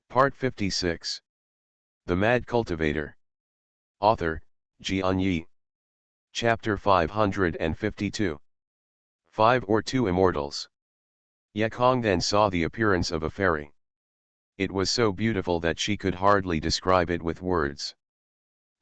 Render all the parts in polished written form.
Part 56. The Mad Cultivator. Author, Xianxia. Chapter 552. 5 or 2 Immortals. Yekong then saw the appearance of a fairy. It was so beautiful that she could hardly describe it with words.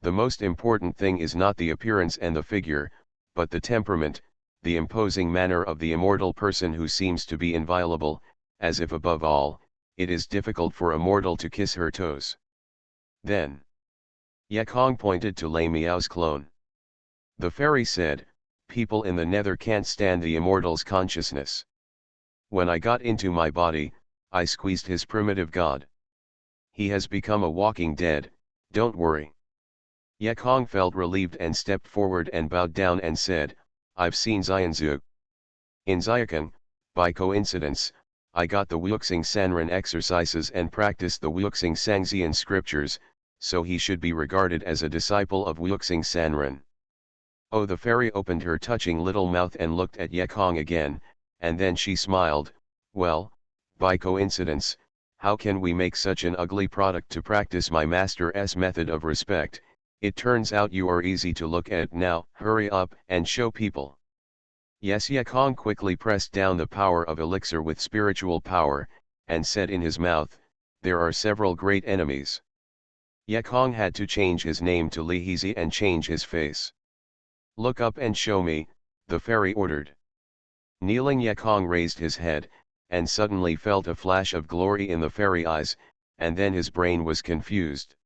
The most important thing is not the appearance and the figure, but the temperament, the imposing manner of the immortal person who seems to be inviolable, as if above all, it is difficult for a mortal to kiss her toes. Then Yekong pointed to Lei Miao's clone. The fairy said, "People in the nether can't stand the immortal's consciousness. When I got into my body, I squeezed his primitive god. He has become a walking dead, don't worry." Yekong felt relieved and stepped forward and bowed down and said, "I've seen Xianxia. In Xiakan, by coincidence, I got the Wuxing Sanren exercises and practiced the Wuxing Sangxian scriptures, so he should be regarded as a disciple of Wuxing Sanren." Oh, the fairy opened her touching little mouth and looked at Yekong again, and then she smiled. "Well, by coincidence, how can we make such an ugly product to practice my master's method of respect? It turns out you are easy to look at now. Hurry up and show people." Yes, Yekong quickly pressed down the power of elixir with spiritual power, and said in his mouth, "There are several great enemies." Yekong had to change his name to Lihizi and change his face. "Look up and show me," the fairy ordered. Kneeling, Yekong raised his head, and suddenly felt a flash of glory in the fairy eyes, and then his brain was confused.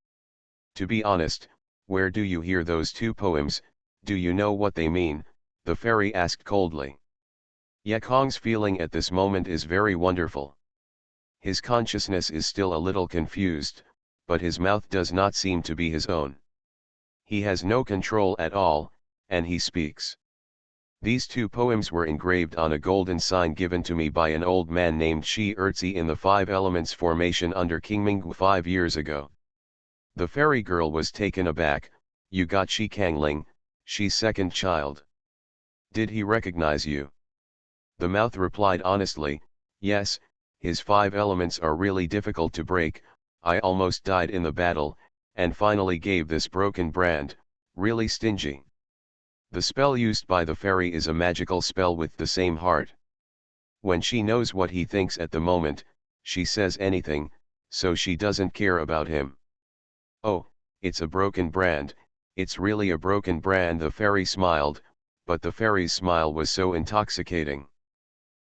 "To be honest, where do you hear those 2 poems, do you know what they mean?" the fairy asked coldly. Yekong's feeling at this moment is very wonderful. His consciousness is still a little confused, but his mouth does not seem to be his own. He has no control at all, and he speaks. "These 2 poems were engraved on a golden sign given to me by an old man named Ecchi in the 5 Elements formation under King Minggu 5 years ago." The fairy girl was taken aback. "You got Shi Kangling, Shi's second child. Did he recognize you?" The mouth replied honestly, "Yes, his 5 elements are really difficult to break. I almost died in the battle, and finally gave this broken brand, really stingy." The spell used by the fairy is a magical spell with the same heart. When she knows what he thinks at the moment, she says anything, so she doesn't care about him. "Oh, it's a broken brand, it's really a broken brand," the fairy smiled, but the fairy's smile was so intoxicating.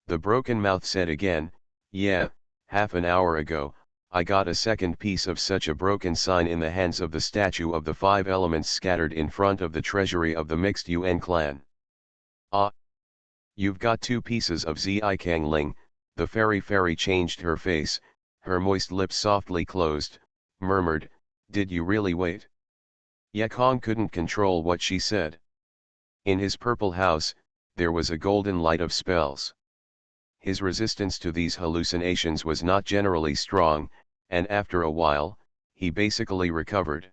The broken mouth said again, "Yeah, half an hour ago, I got a second piece of such a broken sign in the hands of the statue of the 5 elements scattered in front of the treasury of the mixed Yuan clan." "Ah, you've got 2 pieces of Zi Kangling," the fairy changed her face, her moist lips softly closed, murmured, "Did you really wait?" Yekong couldn't control what she said. In his purple house, there was a golden light of spells. His resistance to these hallucinations was not generally strong, and after a while, he basically recovered.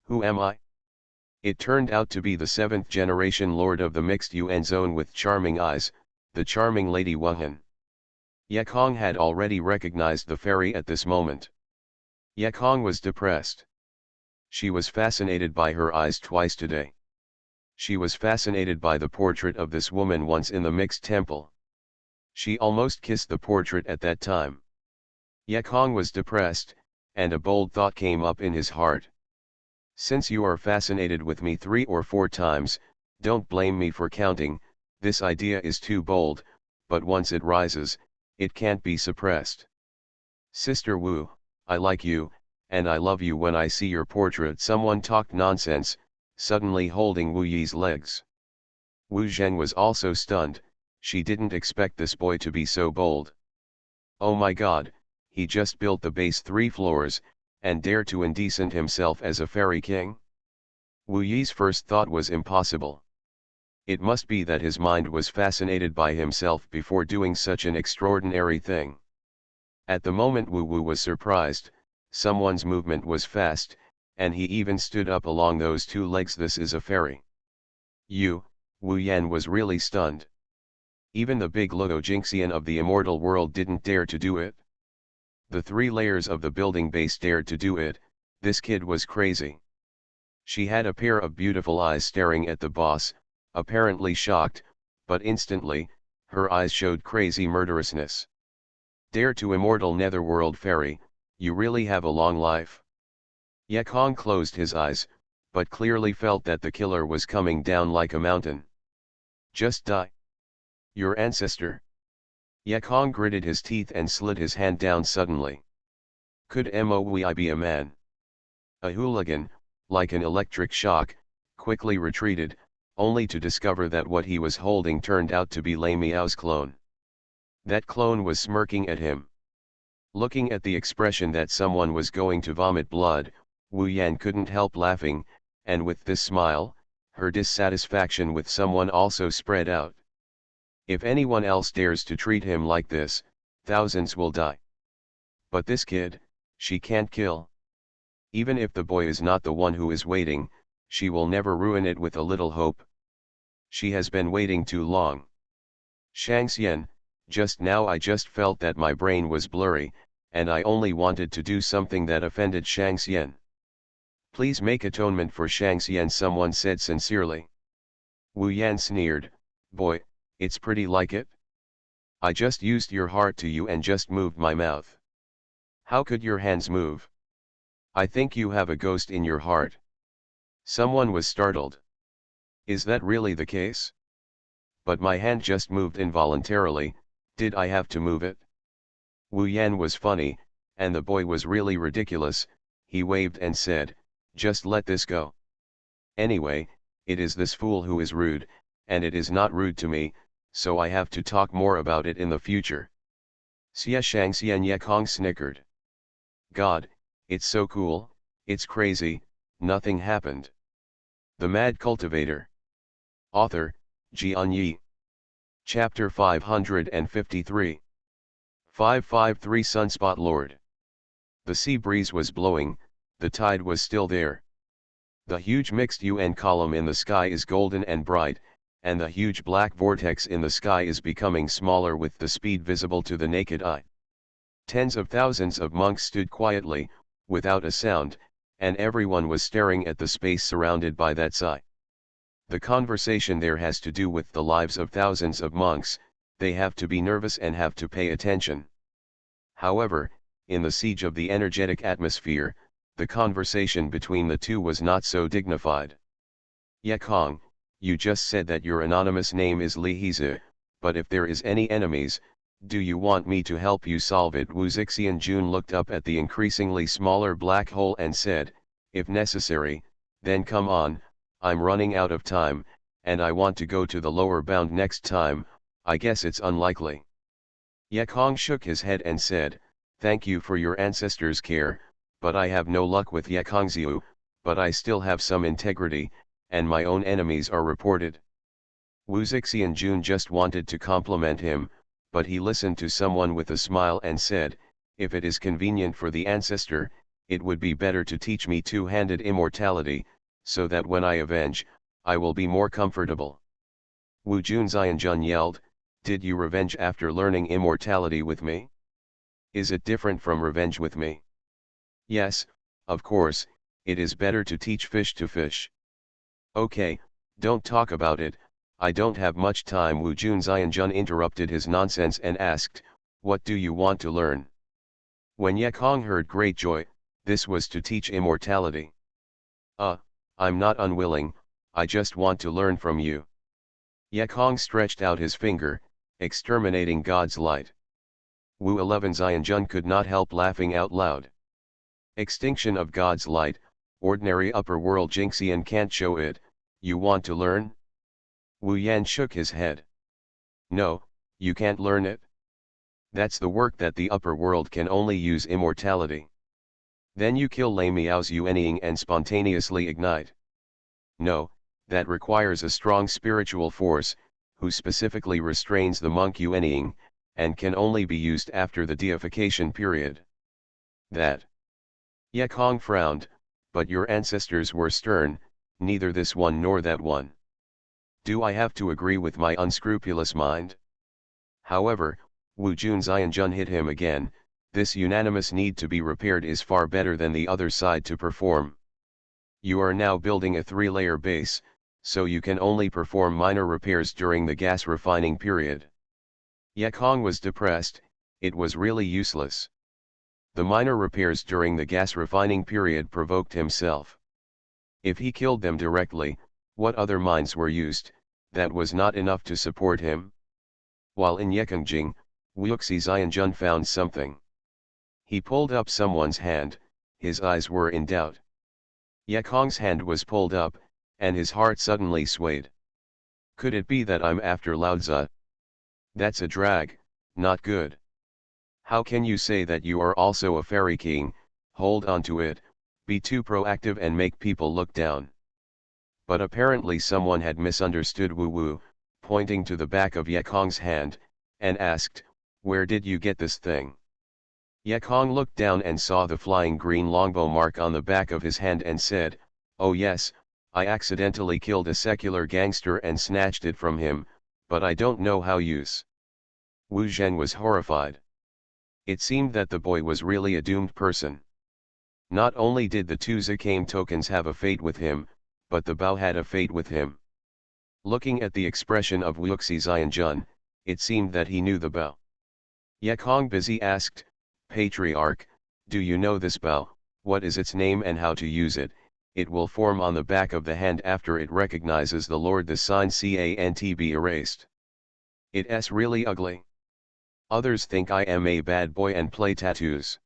"Who am I?" It turned out to be the 7th generation lord of the mixed Yuan zone with charming eyes, the charming Lady Wuhan. Yekong had already recognized the fairy at this moment. Yekong was depressed. She was fascinated by her eyes twice today. She was fascinated by the portrait of this woman once in the mixed temple. She almost kissed the portrait at that time. Yekong was depressed, and a bold thought came up in his heart. "Since you are fascinated with me 3 or 4 times, don't blame me for counting. This idea is too bold, but once it rises, it can't be suppressed. Sister Wu, I like you, and I love you when I see your portrait." Someone talked nonsense, suddenly holding Wu Yi's legs. Wu Zhen was also stunned. She didn't expect this boy to be so bold. Oh my god, he just built the base 3 floors, and dared to indecent himself as a fairy king? Wu Yi's first thought was impossible. It must be that his mind was fascinated by himself before doing such an extraordinary thing. At the moment Wu Wu was surprised, someone's movement was fast, and he even stood up along those 2 legs. "This is a fairy." Wu Yan was really stunned. Even the big Luo Jingxian of the immortal world didn't dare to do it. The 3 layers of the building base dared to do it. This kid was crazy. She had a pair of beautiful eyes staring at the boss, apparently shocked, but instantly, her eyes showed crazy murderousness. Dare to immortal netherworld fairy, you really have a long life. Yekong closed his eyes, but clearly felt that the killer was coming down like a mountain. Just die. Your ancestor. Yekong gritted his teeth and slid his hand down suddenly. Could Moi be a man? A hooligan, like an electric shock, quickly retreated, only to discover that what he was holding turned out to be Lei Miao's clone. That clone was smirking at him. Looking at the expression that someone was going to vomit blood, Wu Yan couldn't help laughing, and with this smile, her dissatisfaction with someone also spread out. If anyone else dares to treat him like this, thousands will die. But this kid, she can't kill. Even if the boy is not the one who is waiting, she will never ruin it with a little hope. She has been waiting too long. Xianxia, just now I just felt that my brain was blurry, and I only wanted to do something that offended Xianxia. Please make atonement for Xianxia, someone said sincerely. Wu Yan sneered, boy, it's pretty like it. I just used your heart to you and just moved my mouth. How could your hands move? I think you have a ghost in your heart. Someone was startled. Is that really the case? But my hand just moved involuntarily, did I have to move it? Wu Yan was funny, and the boy was really ridiculous. He waved and said, just let this go. Anyway, it is this fool who is rude, and it is not rude to me, so I have to talk more about it in the future. Xia Shangxian Yekong snickered. God, it's so cool, it's crazy, nothing happened. The Mad Cultivator. Author, Xianxia. Chapter 553. 553 Sunspot Lord. The sea breeze was blowing, the tide was still there. The huge mixed UN column in the sky is golden and bright, and the huge black vortex in the sky is becoming smaller with the speed visible to the naked eye. Tens of thousands of monks stood quietly, without a sound, and everyone was staring at the space surrounded by that sky. The conversation there has to do with the lives of thousands of monks, they have to be nervous and have to pay attention. However, in the siege of the energetic atmosphere, the conversation between the two was not so dignified. Yekong, you just said that your anonymous name is Li Hizi, but if there is any enemies, do you want me to help you solve it? Wu Zixian Jun looked up at the increasingly smaller black hole and said, if necessary, then come on, I'm running out of time, and I want to go to the lower bound next time. I guess it's unlikely. Yekong shook his head and said, thank you for your ancestors' care, but I have no luck with Yekongziu, but I still have some integrity, and my own enemies are reported. Wu Zixian Jun just wanted to compliment him, but he listened to someone with a smile and said, if it is convenient for the ancestor, it would be better to teach me two-handed immortality, so that when I avenge, I will be more comfortable. Wu Junxianjun yelled, did you revenge after learning immortality with me? Is it different from revenge with me? Yes, of course, it is better to teach fish to fish. Okay, don't talk about it, I don't have much time. Wu Junxianjun interrupted his nonsense and asked, what do you want to learn? When Yekong heard great joy, this was to teach immortality. I'm not unwilling, I just want to learn from you. Yekong stretched out his finger, exterminating God's light. Wu 11 Xianjun could not help laughing out loud. Extinction of God's light, ordinary upper world Jinxian can't show it, you want to learn? Wu Yan shook his head. No, you can't learn it. That's the work that the upper world can only use immortality. Then you kill Lei Miao's Yuanying and spontaneously ignite. No, that requires a strong spiritual force, who specifically restrains the monk Yuanying, and can only be used after the deification period. That. Yekong frowned, but your ancestors were stern, neither this one nor that one. Do I have to agree with my unscrupulous mind? However, Wu Junxianjun hit him again, This unanimous need to be repaired is far better than the other side to perform. You are now building a 3-layer base, so you can only perform minor repairs during the gas refining period. Yekong was depressed, it was really useless. The minor repairs during the gas refining period provoked himself. If he killed them directly, what other mines were used, that was not enough to support him. While in Yekongjing, Wuxi Xianjun found something. He pulled up someone's hand, his eyes were in doubt. Yekong's hand was pulled up, and his heart suddenly swayed. Could it be that I'm after Laozi? That's a drag, not good. How can you say that you are also a fairy king? Hold on to it, be too proactive and make people look down. But apparently someone had misunderstood Wu Wu, pointing to the back of Yekong's hand, and asked, "Where did you get this thing?" Yekong looked down and saw the flying green longbow mark on the back of his hand and said, "Oh yes, I accidentally killed a secular gangster and snatched it from him, but I don't know how use." Wu Zhen was horrified. It seemed that the boy was really a doomed person. Not only did the two Zikame tokens have a fate with him, but the bow had a fate with him. Looking at the expression of Wuxi Xianjun, it seemed that he knew the bow. Yekong busy asked, "Patriarch, do you know this bow? What is its name and how to use it? It will form on the back of the hand after it recognizes the Lord. The sign can't be erased. It's really ugly. Others think I am a bad boy and play tattoos.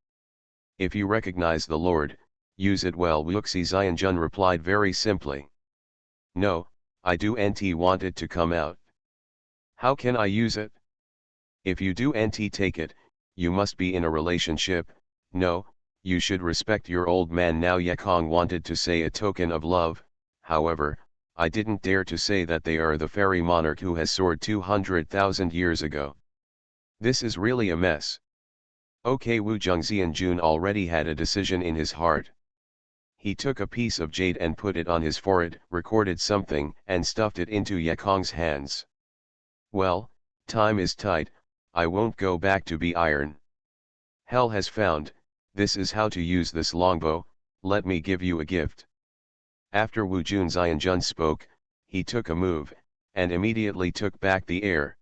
If you recognize the Lord, use it well." Wuxi Xianjun replied very simply. "No, I do nt want it to come out. How can I use it? If you do nt take it, you must be in a relationship. No, you should respect your old man now." Yekong wanted to say a token of love, however, I didn't dare to say that they are the fairy monarch who has soared 200,000 years ago. This is really a mess. Okay, Wu Zhengxianjun already had a decision in his heart. He took a piece of jade and put it on his forehead, recorded something, and stuffed it into Yekong's hands. Well, time is tight, I won't go back to be iron. Hell has found, this is how to use this longbow, let me give you a gift. After Wu Zhengxianjun spoke, he took a move, and immediately took back the air.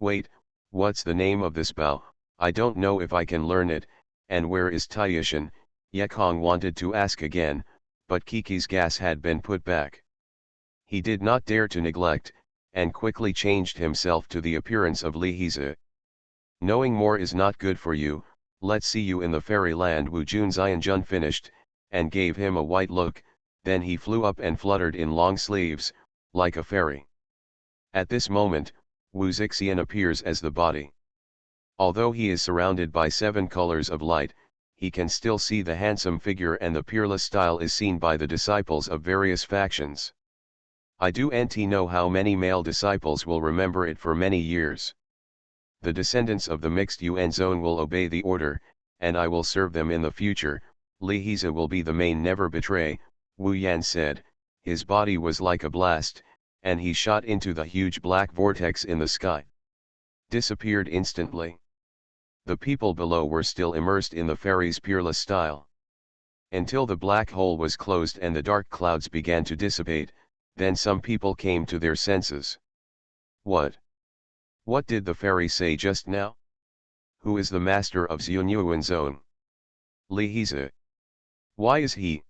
Wait, what's the name of this bow? I don't know if I can learn it, and where is Taishan? Yekong wanted to ask again, but Kiki's gas had been put back. He did not dare to neglect, and quickly changed himself to the appearance of Li Hizi. Knowing more is not good for you, let's see you in the fairyland. Wu Zhengxianjun finished, and gave him a white look, then he flew up and fluttered in long sleeves, like a fairy. At this moment, Wu Zixian appears as the body. Although he is surrounded by 7 colors of light, he can still see the handsome figure, and the peerless style is seen by the disciples of various factions. I do nt know how many male disciples will remember it for many years. The descendants of the mixed UN zone will obey the order, and I will serve them in the future. Li Hizi will be the main, never betray, Wu Yan said. His body was like a blast, and he shot into the huge black vortex in the sky. Disappeared instantly. The people below were still immersed in the fairy's peerless style. Until the black hole was closed and the dark clouds began to dissipate, then some people came to their senses. What? What did the fairy say just now? Who is the master of Xuanyuan zone? Li Hizi. Why is he?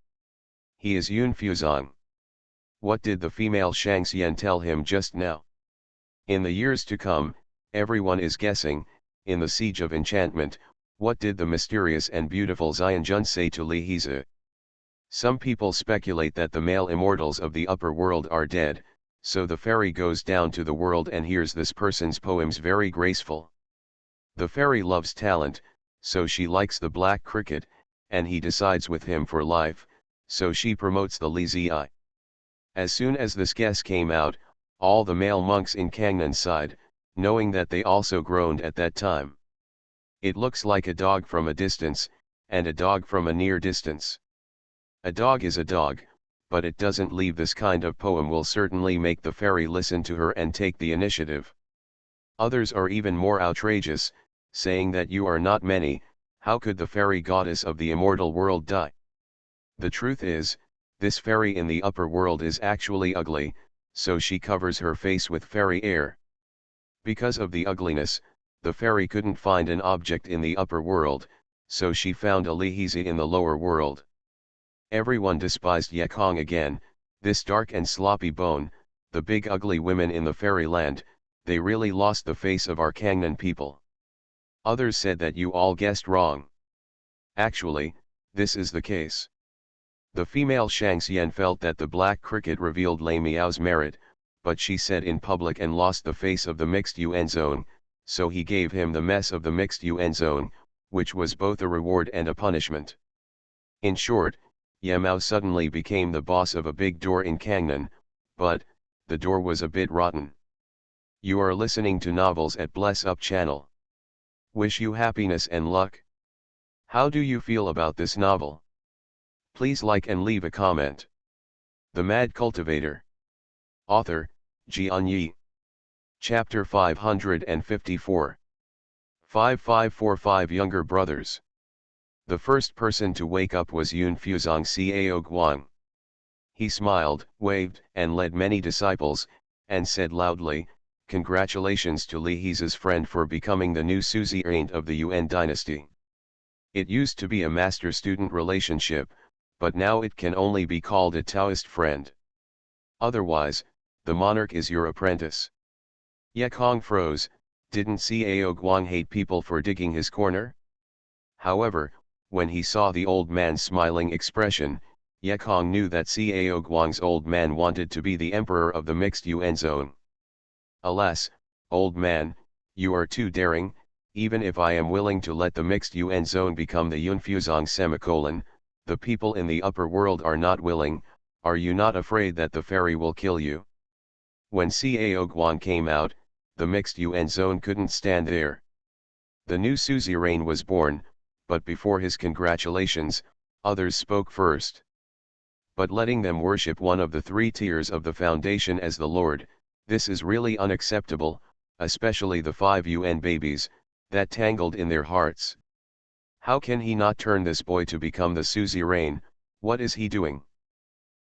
He is Yun Fuzong. What did the female Xianxia tell him just now? In the years to come, everyone is guessing. In the Siege of Enchantment, what did the mysterious and beautiful Xianjun say to Li Hizi? Some people speculate that the male immortals of the upper world are dead, so the fairy goes down to the world and hears this person's poems very graceful. The fairy loves talent, so she likes the black cricket, and he decides with him for life, so she promotes the Li Zi. As soon as this guess came out, all the male monks in Kangnan sighed, knowing that they also groaned at that time. It looks like a dog from a distance, and a dog from a near distance. A dog is a dog, but it doesn't leave. This kind of poem will certainly make the fairy listen to her and take the initiative. Others are even more outrageous, saying that you are not many, How could the fairy goddess of the immortal world die? The truth is, this fairy in the upper world is actually ugly, so she covers her face with fairy air. Because of the ugliness, the fairy couldn't find an object in the upper world, so she found a Lihiza in the lower world. Everyone despised Yekong again, this dark and sloppy bone, the big ugly women in the fairyland. They really lost the face of our Kangnan people. Others said that you all guessed wrong. Actually, this is the case. The female Xianxia felt that the black cricket revealed Lei Miao's merit, but she said in public and lost the face of the mixed UN zone, so he gave him the mess of the mixed UN zone, which was both a reward and a punishment. In short, Yamao suddenly became the boss of a big door in Kangnan, but, the door was a bit rotten. You are listening to novels at Bless Up channel. Wish you happiness and luck. How do you feel about this novel? Please like and leave a comment. The Mad Cultivator. Author, Xianxia. Chapter 554. 5545 Younger Brothers. The first person to wake up was Yun Fuzong Cao Guang. He smiled, waved, and led many disciples, and said loudly, "Congratulations to Lihiza's friend for becoming the new suzerain of the Yuan dynasty. It used to be a master-student relationship, but now it can only be called a Taoist friend. Otherwise, the monarch is your apprentice." Yekong froze. Didn't Cao Guang hate people for digging his corner? However, when he saw the old man's smiling expression, Yekong knew that Cao Guang's old man wanted to be the emperor of the mixed Yuan zone. "Alas, old man, you are too daring. Even if I am willing to let the mixed UN zone become the Yunfuzong semicolon, the people in the upper world are not willing. Are you not afraid that the fairy will kill you?" When Cao Guang came out, the mixed UN zone couldn't stand there. The new suzerain was born, but before his congratulations, others spoke first. But letting them worship one of the three tiers of the foundation as the Lord, this is really unacceptable, especially the 5 UN babies, that tangled in their hearts. How can he not turn this boy to become the suzerain? What is he doing?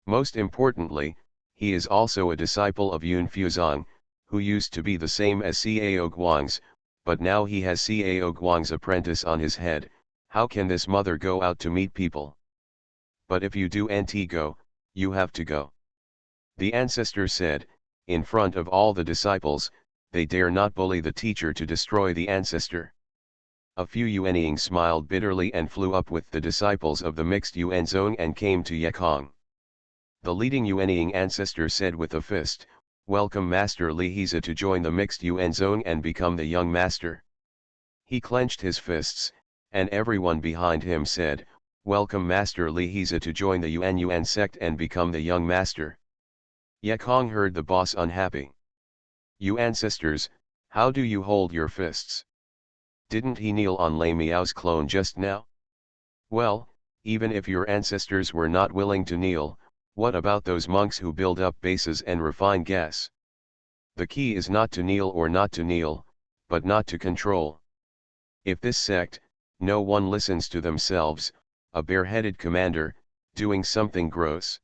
Most importantly, he is also a disciple of Yun Fuzong, who used to be the same as Cao Guang's, but now he has Cao Guang's apprentice on his head. How can this mother go out to meet people? But if you do NT go, you have to go. The ancestor said, in front of all the disciples, they dare not bully the teacher to destroy the ancestor. A few Yuanying smiled bitterly and flew up with the disciples of the mixed Yuan zone and came to Yekong. The leading Yuanying ancestor said with a fist, "Welcome Master Lihiza to join the mixed Yuan zone and become the young master." He clenched his fists, and everyone behind him said, "Welcome Master Lihiza to join the Yuan sect and become the young master." Yekong heard the boss unhappy. "You ancestors, how do you hold your fists? Didn't he kneel on Lei Miao's clone just now? Well, even if your ancestors were not willing to kneel, what about those monks who build up bases and refine gas? The key is not to kneel or not to kneel, but not to control. If this sect, no one listens to themselves, a bareheaded commander, doing something gross.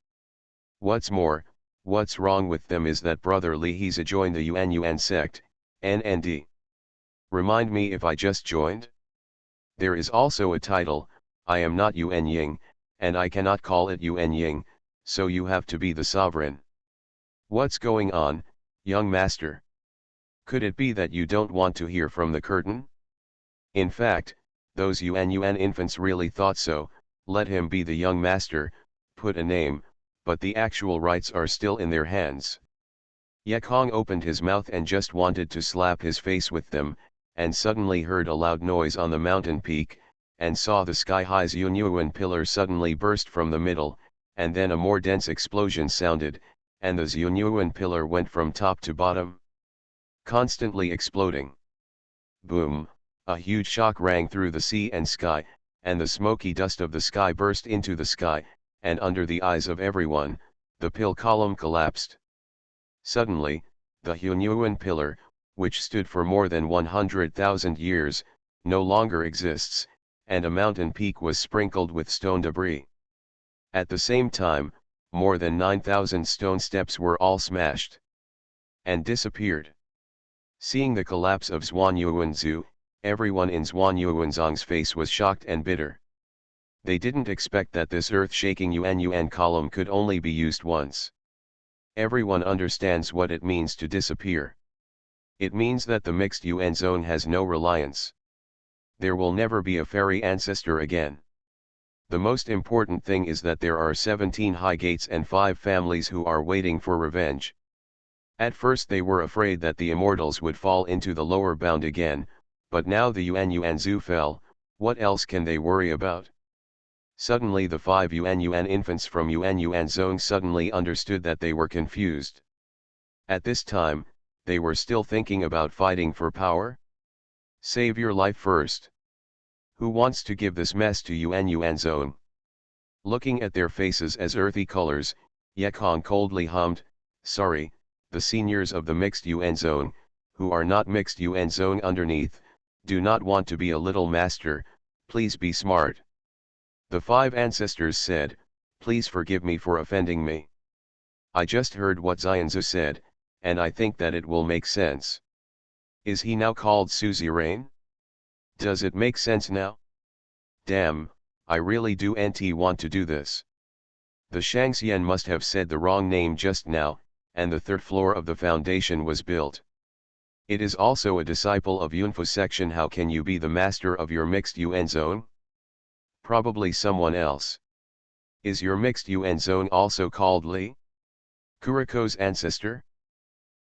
What's more, what's wrong with them is that brother Lihiza joined the Yuan sect, NND. Remind me if I just joined? There is also a title, I am not Yuan Ying, and I cannot call it Yuan Ying, so you have to be the sovereign. What's going on, young master? Could it be that you don't want to hear from the curtain? In fact, those Yuan infants really thought so. Let him be the young master, put a name, but the actual rights are still in their hands. Yekong opened his mouth and just wanted to slap his face with them, and suddenly heard a loud noise on the mountain peak, and saw the sky-high Yuanyuan pillar suddenly burst from the middle, and then a more dense explosion sounded, and the Yuanyuan pillar went from top to bottom, constantly exploding. Boom, a huge shock rang through the sea and sky, and the smoky dust of the sky burst into the sky, and under the eyes of everyone, the pill column collapsed. Suddenly, the Yuanyuan pillar, which stood for more than 100,000 years, no longer exists, and a mountain peak was sprinkled with stone debris. At the same time, more than 9,000 stone steps were all smashed and disappeared. Seeing the collapse of Zhuanyuanzhu, everyone in Zhuanyuanzong's face was shocked and bitter. They didn't expect that this earth-shaking Yuan column could only be used once. Everyone understands what it means to disappear. It means that the mixed Yuan zone has no reliance. There will never be a fairy ancestor again. The most important thing is that there are 17 high gates and 5 families who are waiting for revenge. At first they were afraid that the immortals would fall into the lower bound again, but now the Yuanzhu fell, what else can they worry about? Suddenly the 5 Yuan infants from Yuan zone suddenly understood that they were confused. At this time, they were still thinking about fighting for power? Save your life first. Who wants to give this mess to Yuan zone? Looking at their faces as earthy colors, Yekong coldly hummed, sorry, the seniors of the mixed Yuan zone, who are not mixed Yuan zone underneath, do not want to be a little master, please be smart. The 5 ancestors said, please forgive me for offending me. I just heard what Xianxia said, and I think that it will make sense. Is he now called Suzerain? Does it make sense now? Damn, I really do want to do this. The Xianxia must have said the wrong name just now, and the 3rd floor of the foundation was built. It is also a disciple of Yunfu section. How can you be the master of your mixed Yuan zone? Probably someone else. Is your mixed Yuan zone also called Li? Kuriko's ancestor?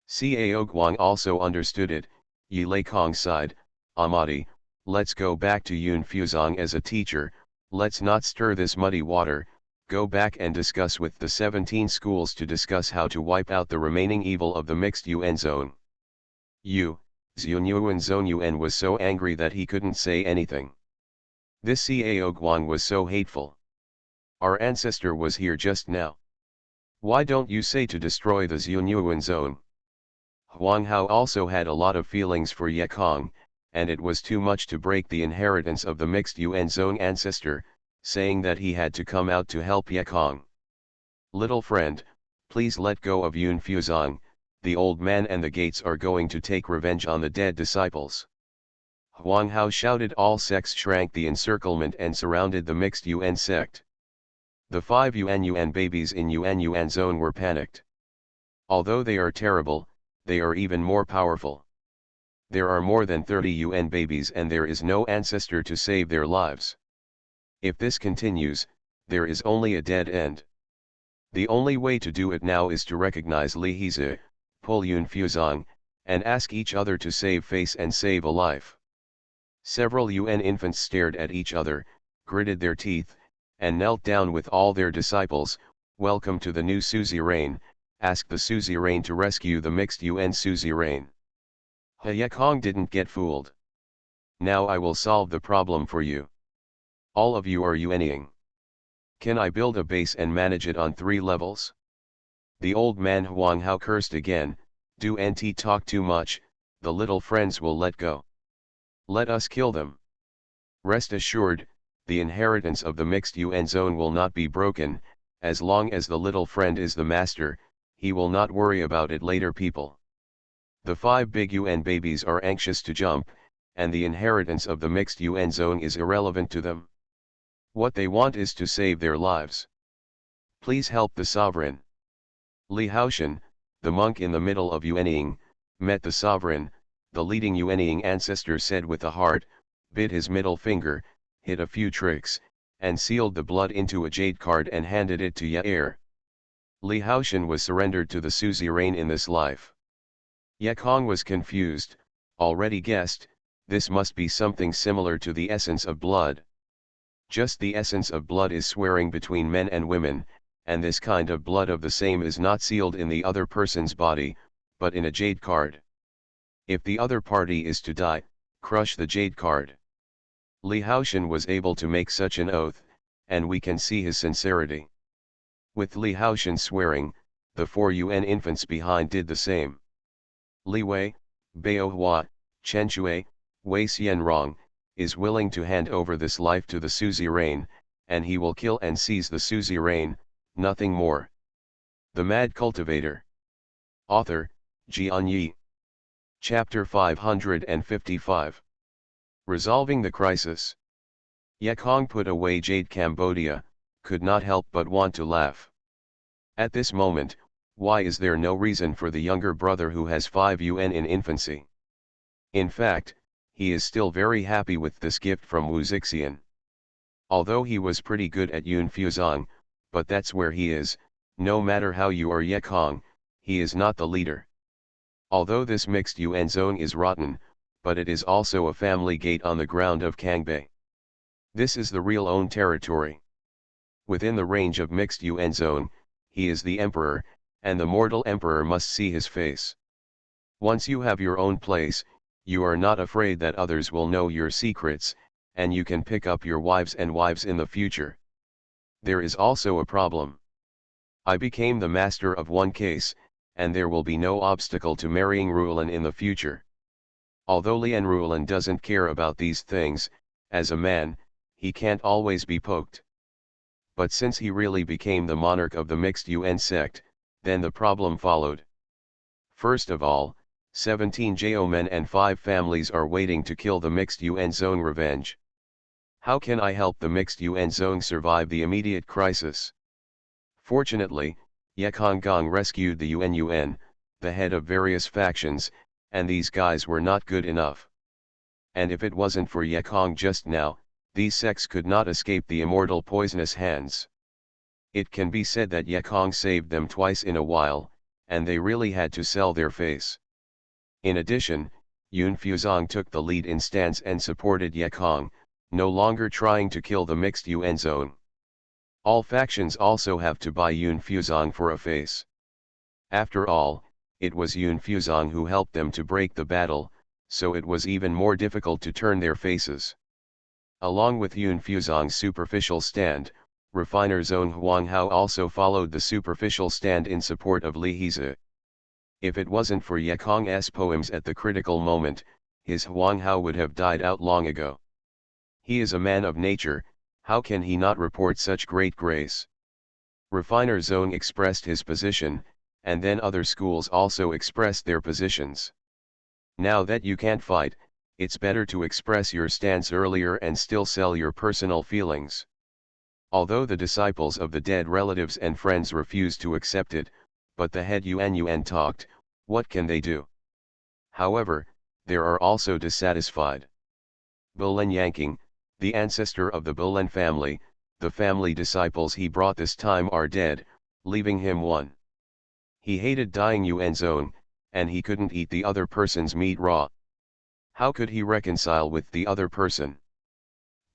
Cao Guang also understood it. Yi Lei Kong sighed, Amadi, let's go back to Yun Fuzong as a teacher, let's not stir this muddy water, go back and discuss with the 17 schools to discuss how to wipe out the remaining evil of the mixed Yuan zone. Yuan zone Yuan was so angry that he couldn't say anything. This Cao Guang was so hateful. Our ancestor was here just now. Why don't you say to destroy the Yuan zone? Huang Hao also had a lot of feelings for Yekong, and it was too much to break the inheritance of the mixed Yuan zone ancestor, saying that he had to come out to help Yekong. Little friend, please let go of Yun Fuzong, the old man and the gates are going to take revenge on the dead disciples. Huang Hao shouted. All sects shrank the encirclement and surrounded the mixed Yuan sect. The 5 Yuan babies in Yuan zone were panicked. Although they are terrible, they are even more powerful. There are more than 30 Yuan babies and there is no ancestor to save their lives. If this continues, there is only a dead end. The only way to do it now is to recognize Li Hizi, pull Yun Fuzong, and ask each other to save face and save a life. Several Yuan infants stared at each other, gritted their teeth, and knelt down with all their disciples. Welcome to the new suzerain, asked the suzerain to rescue the mixed Yuan suzerain. Yekong didn't get fooled. Now I will solve the problem for you. All of you are Yuanying. Can I build a base and manage it on 3 levels? The old man Huang Hao cursed again, do NT talk too much, the little friends will let go. Let us kill them. Rest assured, the inheritance of the mixed Yuan zone will not be broken, as long as the little friend is the master, he will not worry about it later people. The 5 big Yuan babies are anxious to jump, and the inheritance of the mixed Yuan zone is irrelevant to them. What they want is to save their lives. Please help the sovereign. Li Haoshan, the monk in the middle of Yuanying, met the sovereign. The leading Yuanying ancestor said with a heart, bit his middle finger, hit a few tricks, and sealed the blood into a jade card and handed it to Yair. Li Haoshan was surrendered to the suzerain in this life. Yekong was confused, already guessed, this must be something similar to the essence of blood. Just the essence of blood is swearing between men and women, and this kind of blood of the same is not sealed in the other person's body, but in a jade card. If the other party is to die, crush the jade card. Li Haoshan was able to make such an oath, and we can see his sincerity. With Li Haoshan swearing, the 4 Yuan infants behind did the same. Li Wei, Bao Hua, Chen Shui, Wei Xianrong, is willing to hand over this life to the suzerain, and he will kill and seize the suzerain, nothing more. The Mad Cultivator. Author, Xianxia. Chapter 555. Resolving the Crisis. Yekong put away Jade Cambodia, could not help but want to laugh. At this moment, why is there no reason for the younger brother who has 5 UN in infancy? In fact, he is still very happy with this gift from Wu Zixian. Although he was pretty good at Yun Fuzong, but that's where he is, no matter how you are Yekong, he is not the leader. Although this mixed UN zone is rotten, but it is also a family gate on the ground of Kangbei. This is the real own territory. Within the range of mixed UN zone, he is the emperor, and the mortal emperor must see his face. Once you have your own place, you are not afraid that others will know your secrets, and you can pick up your wives in the future. There is also a problem. I became the master of one case, and there will be no obstacle to marrying Rulan in the future. Although Lian Rulan doesn't care about these things, as a man, he can't always be poked. But since he really became the monarch of the mixed UN sect, then the problem followed. First of all, 17 Jo men and 5 families are waiting to kill the mixed UN zone revenge. How can I help the mixed UN zone survive the immediate crisis? Fortunately, Yekong Gong rescued the UN, the head of various factions, and these guys were not good enough. And if it wasn't for Yekong just now, these sects could not escape the immortal poisonous hands. It can be said that Yekong saved them twice in a while, and they really had to sell their face. In addition, Yun Fuzong took the lead in stance and supported Yekong, no longer trying to kill the mixed UN zone. All factions also have to buy Yun Fuzong for a face. After all, it was Yun Fuzong who helped them to break the battle, so it was even more difficult to turn their faces. Along with Yun Fuzong's superficial stand, refiner Zhong Huanghao also followed the superficial stand in support of Li Heze. If it wasn't for Yekong's poems at the critical moment, his Huanghao would have died out long ago. He is a man of nature, how can he not report such great grace? Refiner Zhong expressed his position, and then other schools also expressed their positions. Now that you can't fight, it's better to express your stance earlier and still sell your personal feelings. Although the disciples of the dead relatives and friends refused to accept it, but the head Yuan talked, what can they do? However, there are also dissatisfied. Bulan Yanking, the ancestor of the Bulan family, the family disciples he brought this time are dead, leaving him one. He hated dying Yuan zone, and he couldn't eat the other person's meat raw. How could he reconcile with the other person?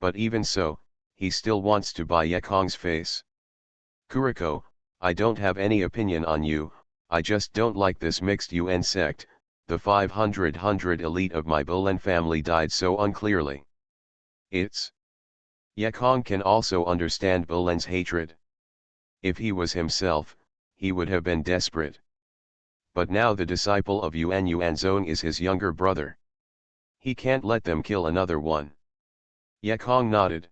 But even so, he still wants to buy Yekong's face. Kuriko, I don't have any opinion on you, I just don't like this mixed UN sect, the 500 elite of my Bulan family died so unclearly. It's. Yekong can also understand Bulan's hatred. If he was himself, he would have been desperate. But now the disciple of Yuan Zone is his younger brother. He can't let them kill another one. Yekong nodded.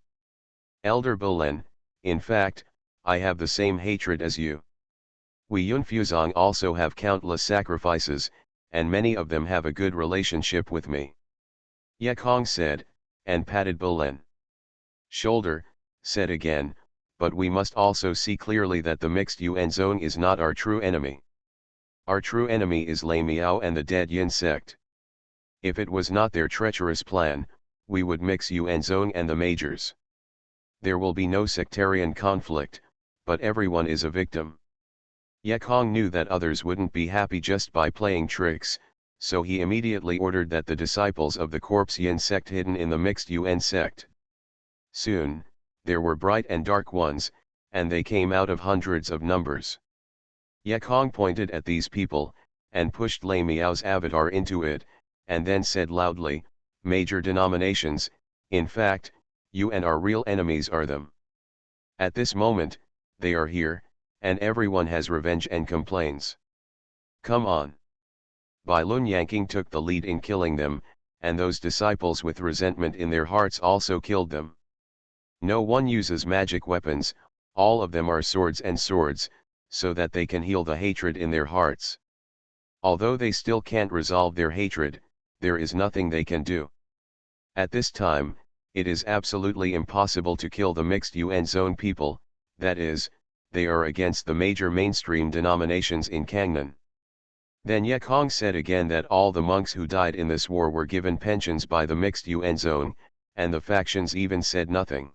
Elder Bulan, in fact, I have the same hatred as you. We Yun Fuzong also have countless sacrifices, and many of them have a good relationship with me. Yekong said, and patted Bulan shoulder, said again, but we must also see clearly that the mixed UN zone is not our true enemy. Our true enemy is Lei Miao and the dead Yin sect. If it was not their treacherous plan, we would mix UN zone and the majors. There will be no sectarian conflict, but everyone is a victim. Yekong knew that others wouldn't be happy just by playing tricks, so he immediately ordered that the disciples of the Corpse Yin sect hidden in the mixed UN sect. Soon, there were bright and dark ones, and they came out of hundreds of numbers. Yekong pointed at these people, and pushed Lei Miao's avatar into it, and then said loudly, major denominations, in fact, you and our real enemies are them. At this moment, they are here, and everyone has revenge and complains. Come on. Bai Lun Yanking took the lead in killing them, and those disciples with resentment in their hearts also killed them. No one uses magic weapons, all of them are swords and swords, so that they can heal the hatred in their hearts. Although they still can't resolve their hatred, there is nothing they can do. At this time, it is absolutely impossible to kill the mixed UN zone people, that is, they are against the major mainstream denominations in Kangnan. Then Ye Kong said again that all the monks who died in this war were given pensions by the mixed UN zone, and the factions even said nothing.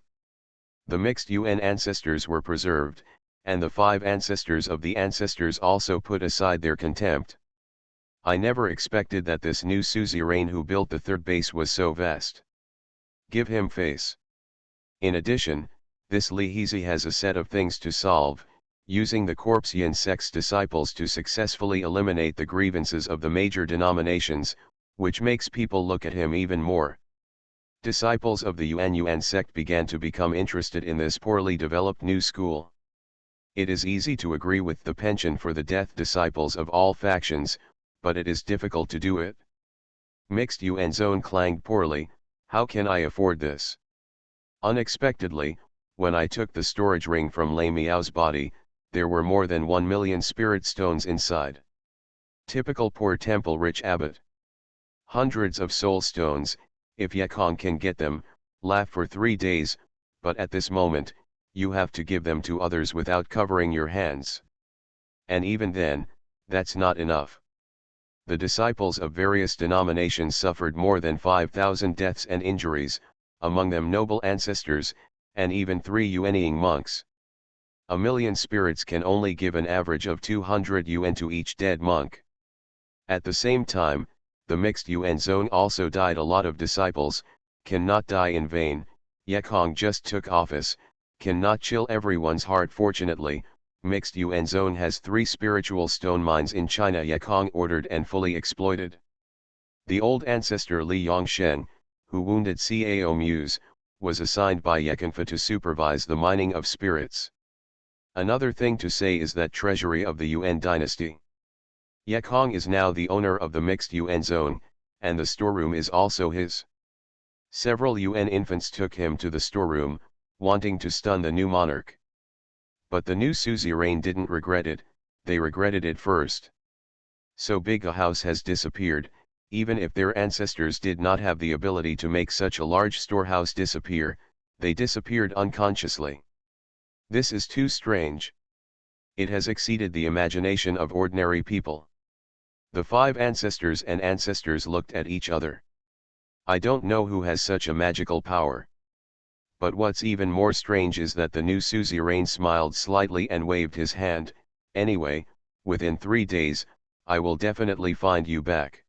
The mixed UN ancestors were preserved, and the 5 ancestors of the ancestors also put aside their contempt. I never expected that this new suzerain who built the 3rd base was so vast. Give him face. In addition, this Li Hezi has a set of things to solve, using the Corpsian sect's disciples to successfully eliminate the grievances of the major denominations, which makes people look at him even more. Disciples of the Yuan sect began to become interested in this poorly developed new school. It is easy to agree with the penchant for the death disciples of all factions, but it is difficult to do it. Mixed UN zone clanged poorly, how can I afford this? Unexpectedly, when I took the storage ring from Lei Miao's body, there were more than 1 million spirit stones inside. Typical poor temple-rich abbot. Hundreds of soul stones, if Ye Kong can get them, laugh for 3 days, but at this moment, you have to give them to others without covering your hands. And even then, that's not enough. The disciples of various denominations suffered more than 5,000 deaths and injuries, among them noble ancestors, and even 3 Yuanying monks. 1 million spirits can only give an average of 200 yuan to each dead monk. At the same time, the mixed UN zone also died a lot of disciples, cannot die in vain. Ye Kong just took office, cannot chill everyone's heart. Fortunately, mixed UN zone has 3 spiritual stone mines in China Ye Kong ordered and fully exploited. The old ancestor Li Yongsheng, who wounded Cao Muse, was assigned by Ye Kongfa to supervise the mining of spirits. Another thing to say is that treasury of the Yuan dynasty. Ye Kong is now the owner of the mixed UN zone, and the storeroom is also his. Several UN infants took him to the storeroom, wanting to stun the new monarch. But the new suzerain didn't regret it, they regretted it first. So big a house has disappeared, even if their ancestors did not have the ability to make such a large storehouse disappear, they disappeared unconsciously. This is too strange. It has exceeded the imagination of ordinary people. The 5 ancestors and ancestors looked at each other. I don't know who has such a magical power. But what's even more strange is that the new suzerain smiled slightly and waved his hand. Anyway, within 3 days, I will definitely find you back.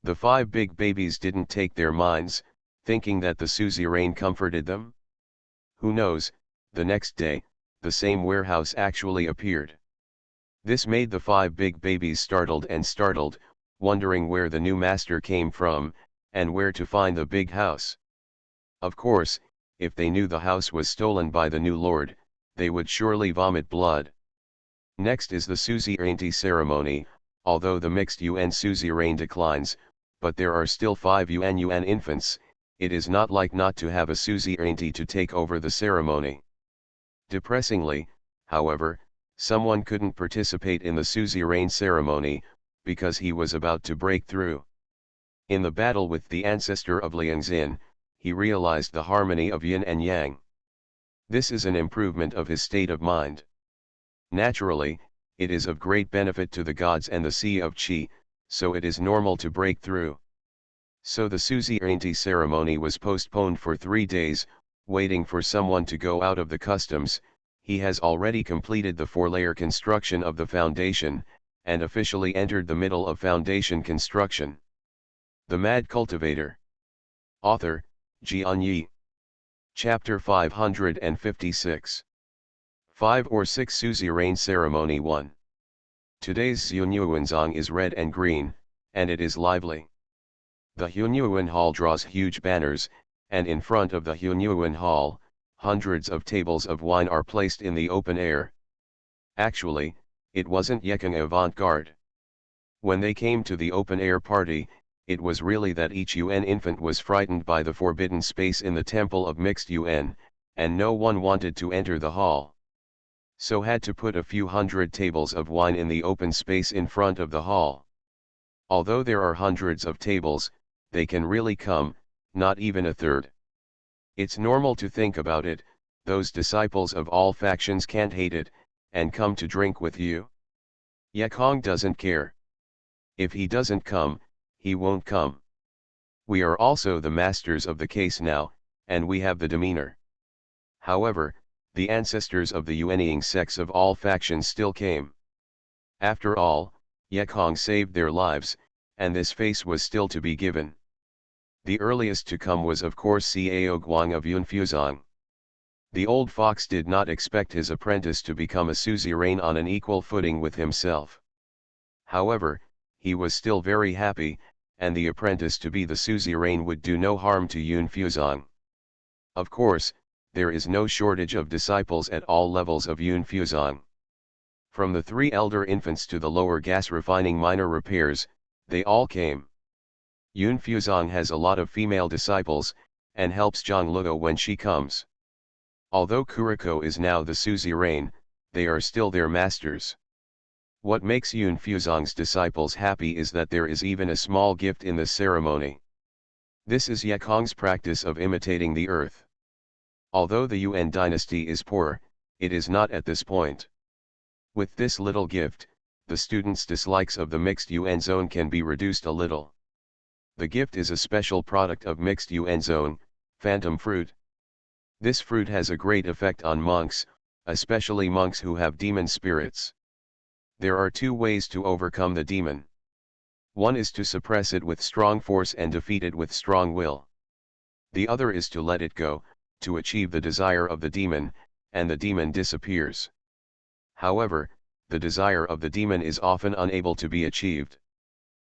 The 5 big babies didn't take their minds, thinking that the suzerain comforted them. Who knows, the next day, the same warehouse actually appeared. This made the 5 big babies startled, wondering where the new master came from, and where to find the big house. Of course, if they knew the house was stolen by the new lord, they would surely vomit blood. Next is the suzerainty ceremony, although the mixed UN suzerain declines, but there are still 5 UN infants, it is not like not to have a suzerainty to take over the ceremony. Depressingly, however, someone couldn't participate in the suzerain ceremony, because he was about to break through. In the battle with the ancestor of Liangzin, he realized the harmony of yin and yang. This is an improvement of his state of mind. Naturally, it is of great benefit to the gods and the Sea of Qi, so it is normal to break through. So the suzerainty ceremony was postponed for 3 days, waiting for someone to go out of the customs. He has already completed the 4-layer construction of the foundation, and officially entered the middle of foundation construction. The Mad Cultivator. Author, Xianxia. Chapter 556. 5 or 6 Suzerain Ceremony 1. Today's Xuanyuanzong is red and green, and it is lively. The Xuanyuan Hall draws huge banners, and in front of the Xuanyuan Hall, hundreds of tables of wine are placed in the open air. Actually, it wasn't Yekang avant-garde. When they came to the open-air party, it was really that each UN infant was frightened by the forbidden space in the temple of mixed UN, and no one wanted to enter the hall. So had to put a few hundred tables of wine in the open space in front of the hall. Although there are hundreds of tables, they can really come, not even a third. It's normal to think about it, those disciples of all factions can't hate it, and come to drink with you. Yakong doesn't care. If he doesn't come, he won't come. We are also the masters of the case now, and we have the demeanor. However, the ancestors of the Yuanying sects of all factions still came. After all, Yakong saved their lives, and this face was still to be given. The earliest to come was of course Cao Guang of Yunfuzong. The old fox did not expect his apprentice to become a suzerain on an equal footing with himself. However, he was still very happy, and the apprentice to be the suzerain would do no harm to Yunfuzong. Of course, there is no shortage of disciples at all levels of Yunfuzong. From the 3 elder infants to the lower gas refining minor repairs, they all came. Yunfuzong has a lot of female disciples, and helps Zhongluo when she comes. Although Kuriko is now the suzerain, they are still their masters. What makes Yunfuzong's disciples happy is that there is even a small gift in the ceremony. This is Yakong's practice of imitating the earth. Although the Yuan dynasty is poor, it is not at this point. With this little gift, the students' dislikes of the mixed Yuan zone can be reduced a little. The gift is a special product of mixed Yuan zone, phantom fruit. This fruit has a great effect on monks, especially monks who have demon spirits. There are 2 ways to overcome the demon. One is to suppress it with strong force and defeat it with strong will. The other is to let it go, to achieve the desire of the demon, and the demon disappears. However, the desire of the demon is often unable to be achieved.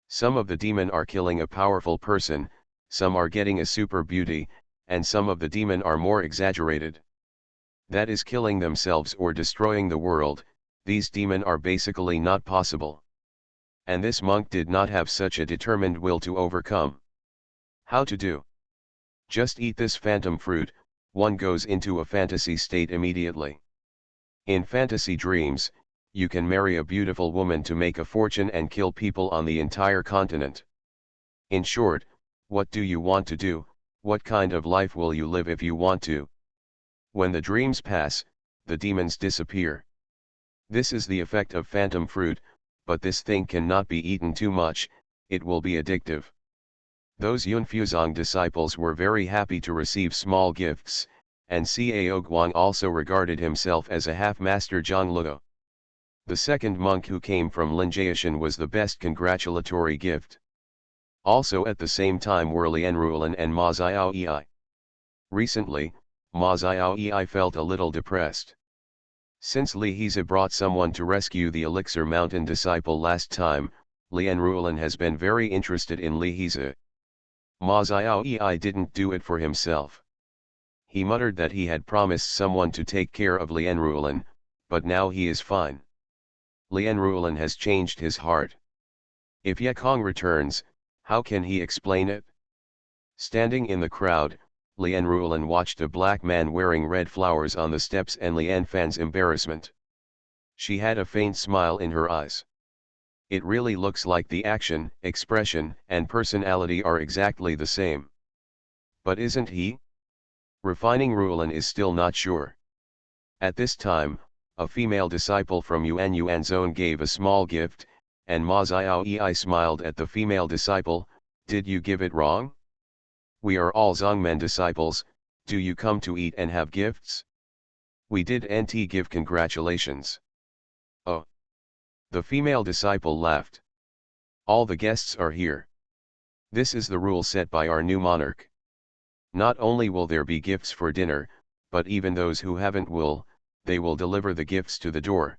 Some of the demon are killing a powerful person, some are getting a super beauty, and some of the demon are more exaggerated. That is killing themselves or destroying the world. These demon are basically not possible. And this monk did not have such a determined will to overcome. How to do? Just eat this phantom fruit, one goes into a fantasy state immediately. In fantasy dreams, you can marry a beautiful woman to make a fortune and kill people on the entire continent. In short, what do you want to do? What kind of life will you live if you want to? When the dreams pass, the demons disappear. This is the effect of phantom fruit, but this thing cannot be eaten too much, it will be addictive. Those Yunfuzong disciples were very happy to receive small gifts, and Cao Guang also regarded himself as a half-master Zhongluo. The second monk who came from Linjiashan was the best congratulatory gift. Also at the same time were Lianrulan and Ma Xiaoyi. Recently, Ma Xiaoyi felt a little depressed. Since Li Hizi brought someone to rescue the Elixir Mountain disciple last time, Lianrulan has been very interested in Li Hizi. Ma Xiaoyi didn't do it for himself. He muttered that he had promised someone to take care of Lianrulan, but now he is fine. Lianrulan has changed his heart. If Yakong returns, how can he explain it? Standing in the crowd, Lianrulan watched a black man wearing red flowers on the steps and Lianfan's embarrassment. She had a faint smile in her eyes. It really looks like the action, expression, and personality are exactly the same. But isn't he? Refining Rulan is still not sure. At this time, a female disciple from Yuan zone gave a small gift, and Ma Xiaoyi smiled at the female disciple. Did you give it wrong? We are all Zongmen disciples, do you come to eat and have gifts? We did NT give congratulations. Oh. The female disciple laughed. All the guests are here. This is the rule set by our new monarch. Not only will there be gifts for dinner, but even those who haven't they will deliver the gifts to the door.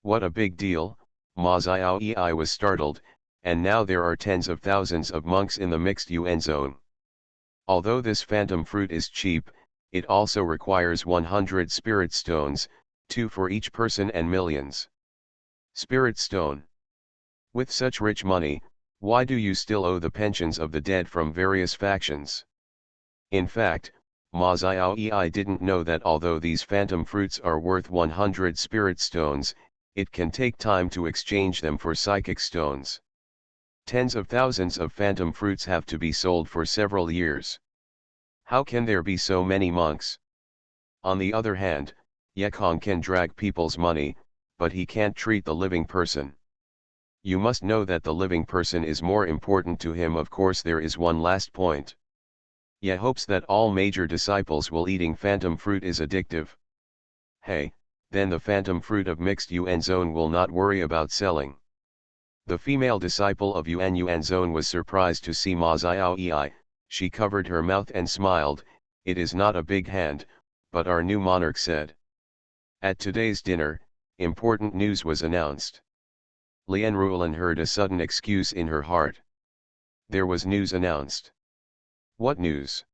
What a big deal, Ma Xiaoyi was startled, and now there are tens of thousands of monks in the mixed Yuan zone. Although this phantom fruit is cheap, it also requires 100 spirit stones, 2 for each person and millions. Spirit stone. With such rich money, Why do you still owe the pensions of the dead from various factions? In fact, Ma Xiaoyi didn't know that although these phantom fruits are worth 100 spirit stones, it can take time to exchange them for psychic stones. Tens of thousands of phantom fruits have to be sold for several years. How can there be so many monks? On the other hand, Yekong can drag people's money, but he can't treat the living person. You must know that the living person is more important to him. Of course, there is one last point. Ye hopes that all major disciples will eating phantom fruit is addictive. Hey, then the phantom fruit of mixed Yuan zone will not worry about selling. The female disciple of Yuan zone was surprised to see Ma Xiaoyi. She covered her mouth and smiled. It is not a big hand, but our new monarch said. At today's dinner, important news was announced. Lian Ruolan heard a sudden excuse in her heart. There was news announced. What news?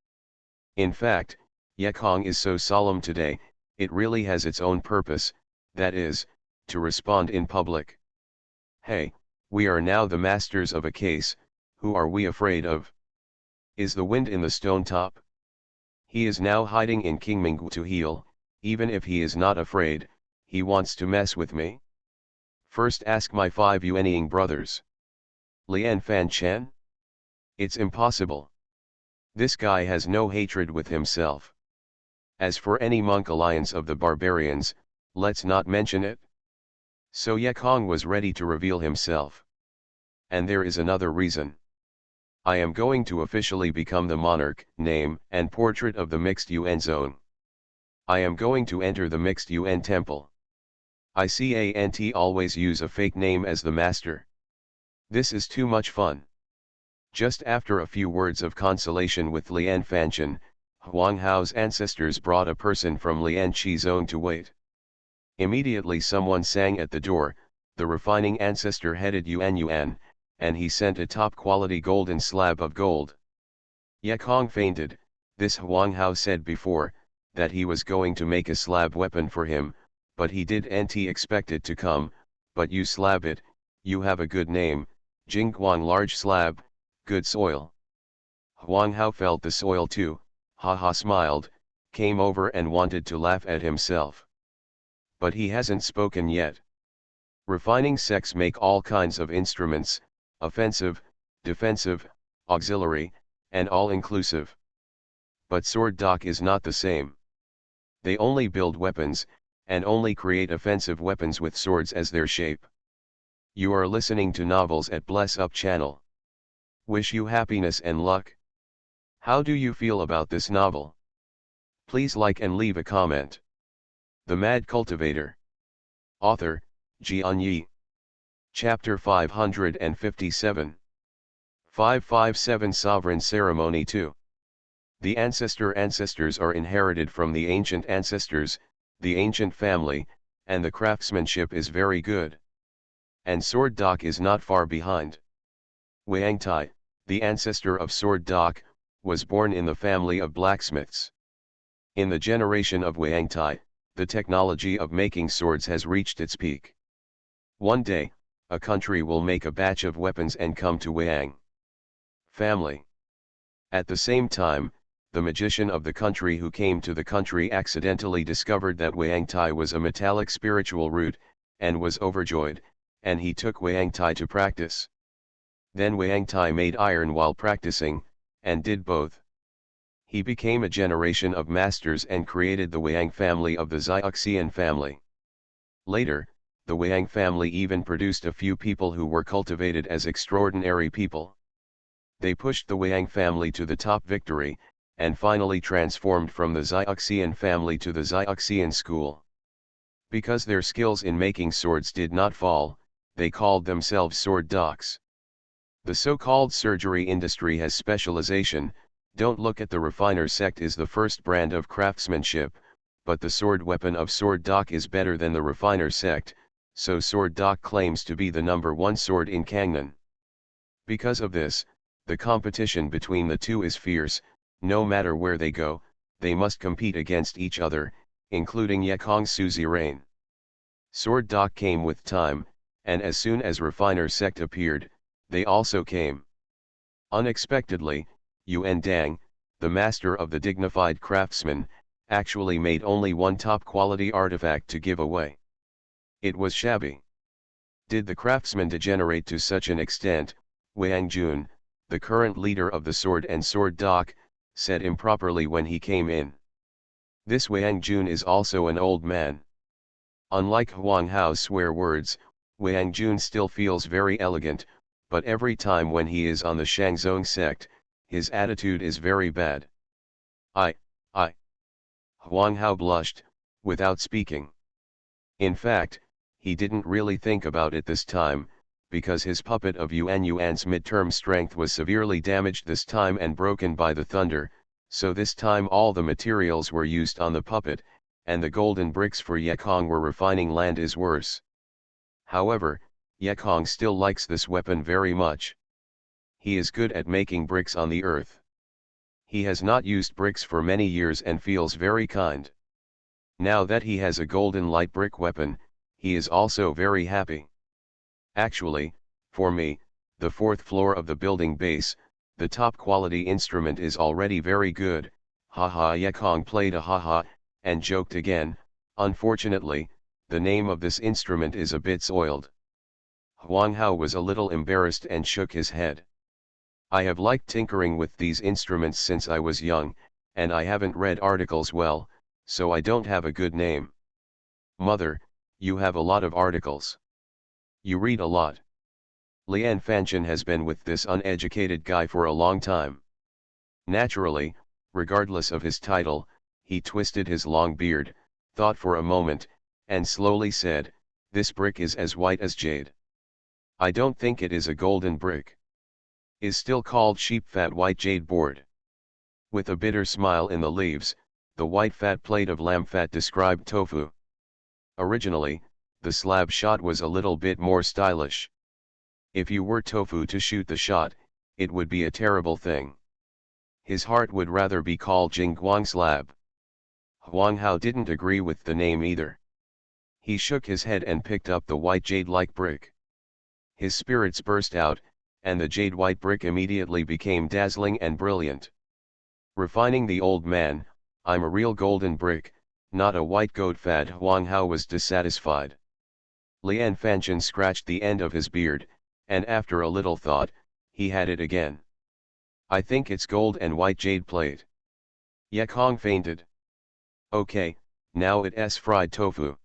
In fact, Yekong is so solemn today, it really has its own purpose, that is, to respond in public. Hey, we are now the masters of a case, who are we afraid of? Is the wind in the stone top? He is now hiding in Qingming to heal, even if he is not afraid, he wants to mess with me? First ask my 5 Yuanying brothers. Lian Fan Chen? It's impossible. This guy has no hatred with himself. As for any monk alliance of the barbarians, let's not mention it. So Yekong was ready to reveal himself. And there is another reason. I am going to officially become the monarch, name, and portrait of the mixed Yuan zone. I am going to enter the mixed Yuan temple. I can't always use a fake name as the master. This is too much fun. Just after a few words of consolation with Lian Fanchen, Huang Hao's ancestors brought a person from Lian Qi zone to wait. Immediately someone sang at the door. The refining ancestor headed Yuan, and he sent a top-quality golden slab of gold. Yekong fainted. This Huang Hao said before, that he was going to make a slab weapon for him, but he didn't expect it to come. But you slab it, you have a good name, Jingguang large slab, good soil. Huang Hao felt the soil too, smiled, came over and wanted to laugh at himself. But he hasn't spoken yet. Refining sects make all kinds of instruments, offensive, defensive, auxiliary, and all-inclusive. But sword dock is not the same. They only build weapons, and only create offensive weapons with swords as their shape. You are listening to Novels at Bless Up channel. Wish you happiness and luck. How do you feel about this novel? Please like and leave a comment. The Mad Cultivator. Author, Xianxia. Chapter 557. 557 Sovereign Ceremony 2. The ancestors are inherited from the ancient ancestors, the ancient family, and the craftsmanship is very good. And sword dock is not far behind. Wangtai, the ancestor of sword dock, was born in the family of blacksmiths. In the generation of Wangtai, the technology of making swords has reached its peak. One day, a country will make a batch of weapons and come to Wang family. At the same time, the magician of the country who came to the country accidentally discovered that Wangtai was a metallic spiritual root, and was overjoyed, and he took Wangtai to practice. Then Wangtai made iron while practicing, and did both. He became a generation of masters and created the Wang family of the Xianxian family. Later, the Wang family even produced a few people who were cultivated as extraordinary people. They pushed the Wang family to the top victory, and finally transformed from the Xianxian family to the Xianxian school. Because their skills in making swords did not fall, they called themselves sword docks. The so-called surgery industry has specialization. Don't look at the refiner sect is the first brand of craftsmanship, but the sword weapon of sword dock is better than the refiner sect, so sword dock claims to be the #1 sword in Kangnan. Because of this, the competition between the two is fierce. No matter where they go, they must compete against each other, including Yekong suzerain. Sword dock came with time, and as soon as refiner sect appeared, they also came. Unexpectedly, Yuan Dang, the master of the dignified craftsman, actually made only one top-quality artifact to give away. It was shabby. Did the craftsman degenerate to such an extent? Wang Jun, the current leader of the sword and sword dock, said improperly when he came in. This Wang Jun is also an old man. Unlike Huang Hao's swear words, Wang Jun still feels very elegant, but every time when he is on the Shangzong sect, his attitude is very bad. I. Huang Hao blushed, without speaking. In fact, he didn't really think about it this time, because his puppet of Yuan's midterm strength was severely damaged this time and broken by the thunder, so this time all the materials were used on the puppet, and the golden bricks for Yekong were refining land is worse. However, Yekong still likes this weapon very much. He is good at making bricks on the earth. He has not used bricks for many years and feels very kind. Now that he has a golden light brick weapon, he is also very happy. Actually, for me, the fourth floor of the building base, the top quality instrument is already very good. Haha. Yekong played a haha, and joked again. Unfortunately, the name of this instrument is a bit soiled. Huang Hao was a little embarrassed and shook his head. I have liked tinkering with these instruments since I was young, and I haven't read articles well, so I don't have a good name. Mother, you have a lot of articles. You read a lot. Lian Fanchen has been with this uneducated guy for a long time. Naturally, regardless of his title, he twisted his long beard, thought for a moment, and slowly said, "This brick is as white as jade. I don't think it is a golden brick. Is still called sheep fat white jade board." With a bitter smile in the leaves, the white fat plate of lamb fat described tofu. Originally, the slab shot was a little bit more stylish. If you were tofu to shoot the shot, it would be a terrible thing. His heart would rather be called Jingguang slab. Huang Hao didn't agree with the name either. He shook his head and picked up the white jade-like brick. His spirits burst out, and the jade-white brick immediately became dazzling and brilliant. Refining the old man, "I'm a real golden brick, not a white goat fad." Huang Hao was dissatisfied. Lian Fanchen scratched the end of his beard, and after a little thought, he had it again. "I think it's gold and white jade plate." Yekong fainted. "Okay, now it's fried tofu."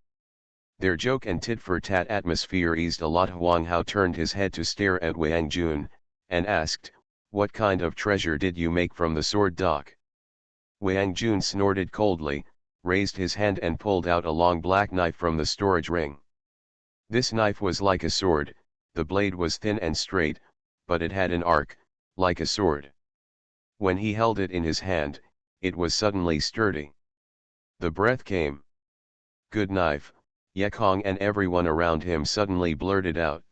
Their joke and tit-for-tat atmosphere eased a lot. Huang Hao turned his head to stare at Wang Jun, and asked, "What kind of treasure did you make from the sword dock?" Wang Jun snorted coldly, raised his hand and pulled out a long black knife from the storage ring. This knife was like a sword, the blade was thin and straight, but it had an arc, like a sword. When he held it in his hand, it was suddenly sturdy. The breath came. "Good knife," Yekong and everyone around him suddenly blurted out.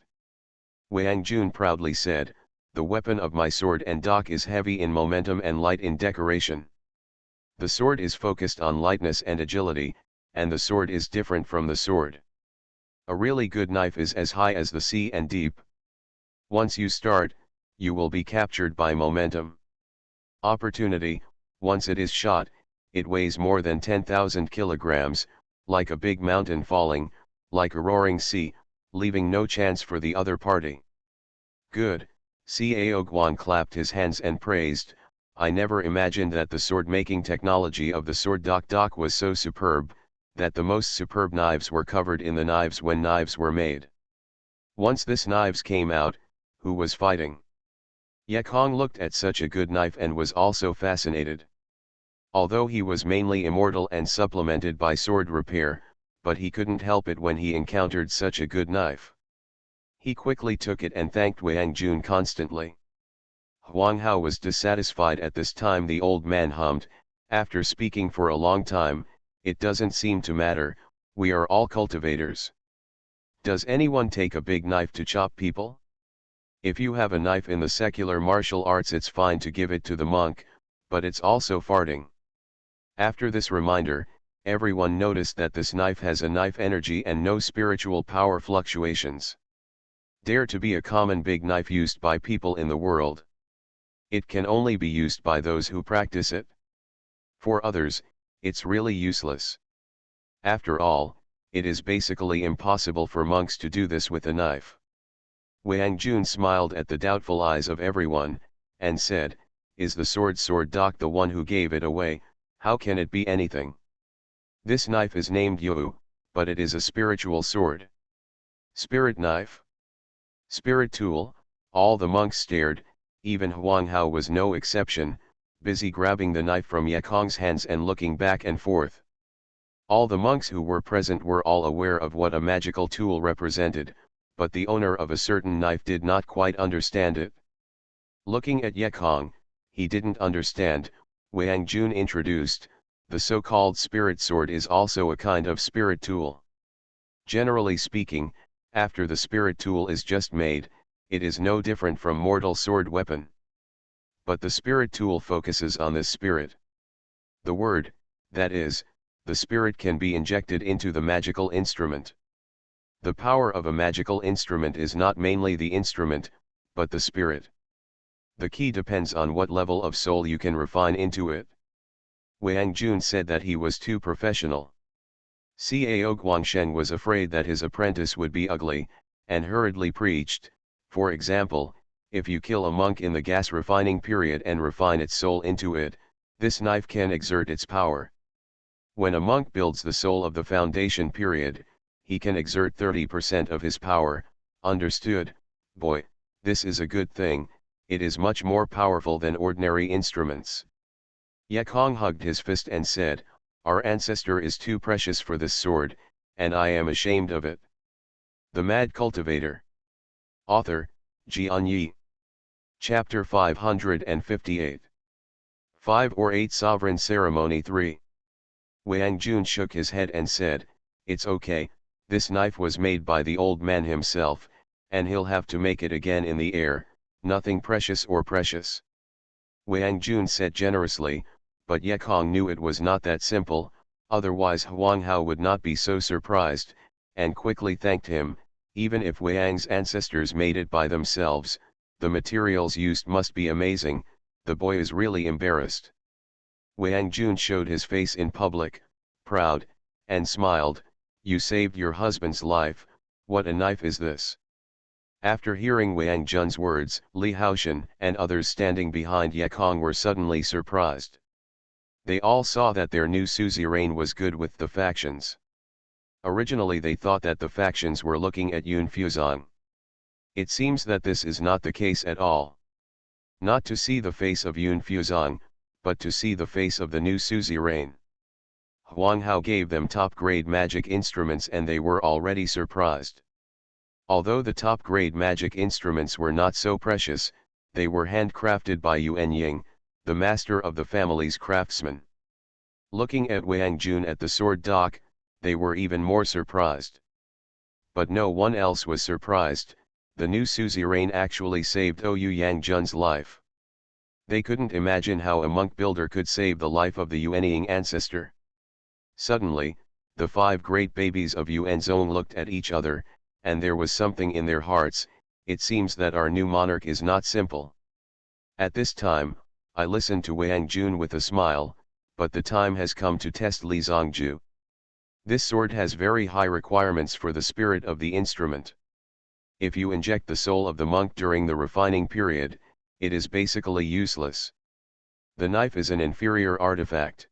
Wang Jun proudly said, "The weapon of my sword and dock is heavy in momentum and light in decoration. The sword is focused on lightness and agility, and the sword is different from the sword. A really good knife is as high as the sea and deep. Once you start, you will be captured by momentum. Opportunity, once it is shot, it weighs more than 10,000 kilograms, like a big mountain falling, like a roaring sea, leaving no chance for the other party." "Good," Cao Guan clapped his hands and praised, "I never imagined that the sword-making technology of the sword dock was so superb, that the most superb knives were covered in the knives when knives were made. Once this knives came out, who was fighting?" Yekong looked at such a good knife and was also fascinated. Although he was mainly immortal and supplemented by sword repair, but he couldn't help it when he encountered such a good knife. He quickly took it and thanked Wang Jun constantly. Huang Hao was dissatisfied at this time. The old man hummed, after speaking for a long time, "It doesn't seem to matter, we are all cultivators. Does anyone take a big knife to chop people? If you have a knife in the secular martial arts, it's fine to give it to the monk, but it's also farting." After this reminder, everyone noticed that this knife has a knife energy and no spiritual power fluctuations. dare to be a common big knife used by people in the world. It can only be used by those who practice it. For others, it's really useless. After all, it is basically impossible for monks to do this with a knife. Wang Jun smiled at the doubtful eyes of everyone, and said, "Is the sword doc the one who gave it away? How can it be anything? This knife is named Yu, but it is a spiritual sword." Spirit knife? Spirit tool? All the monks stared, even Huang Hao was no exception, busy grabbing the knife from Yekong's hands and looking back and forth. All the monks who were present were all aware of what a magical tool represented, but the owner of a certain knife did not quite understand it. Looking at Yekong, he didn't understand. Wang Jun introduced, the so-called spirit sword is also a kind of spirit tool. Generally speaking, after the spirit tool is just made, it is no different from mortal sword weapon. But the spirit tool focuses on this spirit. The word, that is, the spirit can be injected into the magical instrument. The power of a magical instrument is not mainly the instrument, but the spirit. The key depends on what level of soul you can refine into it. Wang Jun said that he was too professional. Cao Guangsheng was afraid that his apprentice would be ugly, and hurriedly preached, for example, if you kill a monk in the gas refining period and refine its soul into it, this knife can exert its power. When a monk builds the soul of the foundation period, he can exert 30% of his power. Understood, boy, this is a good thing, it is much more powerful than ordinary instruments. Yekong hugged his fist and said, "Our ancestor is too precious for this sword, and I am ashamed of it." The Mad Cultivator. Author, Xianxia. Chapter 558. 5 or 8 Sovereign Ceremony 3. Wang Jun shook his head and said, "It's okay, this knife was made by the old man himself, and he'll have to make it again in the air, nothing precious or precious." Wang Jun said generously, but Yekong knew it was not that simple, otherwise Huang Hao would not be so surprised, and quickly thanked him. Even if Wang's ancestors made it by themselves, the materials used must be amazing. The boy is really embarrassed. Wang Jun showed his face in public, proud, and smiled, "You saved your husband's life, what a knife is this?" After hearing Wang Jun's words, Li Haoshan and others standing behind Yekong were suddenly surprised. They all saw that their new suzerain was good with the factions. Originally they thought that the factions were looking at Yun Fuzong. It seems that this is not the case at all. Not to see the face of Yun Fuzong, but to see the face of the new suzerain. Huang Hao gave them top-grade magic instruments and they were already surprised. Although the top-grade magic instruments were not so precious, they were handcrafted by Yuan Ying, the master of the family's craftsmen. Looking at Wang Jun at the sword dock, they were even more surprised. But no one else was surprised, the new suzerain actually saved Oyu Yang Jun's life. They couldn't imagine how a monk builder could save the life of the Yuanying ancestor. Suddenly, the 5 great babies of Yuanzong looked at each other, and there was something in their hearts. It seems that our new monarch is not simple. At this time, I listened to Wang Jun with a smile, but the time has come to test Li Zongju. This sword has very high requirements for the spirit of the instrument. If you inject the soul of the monk during the refining period, it is basically useless. The knife is an inferior artifact.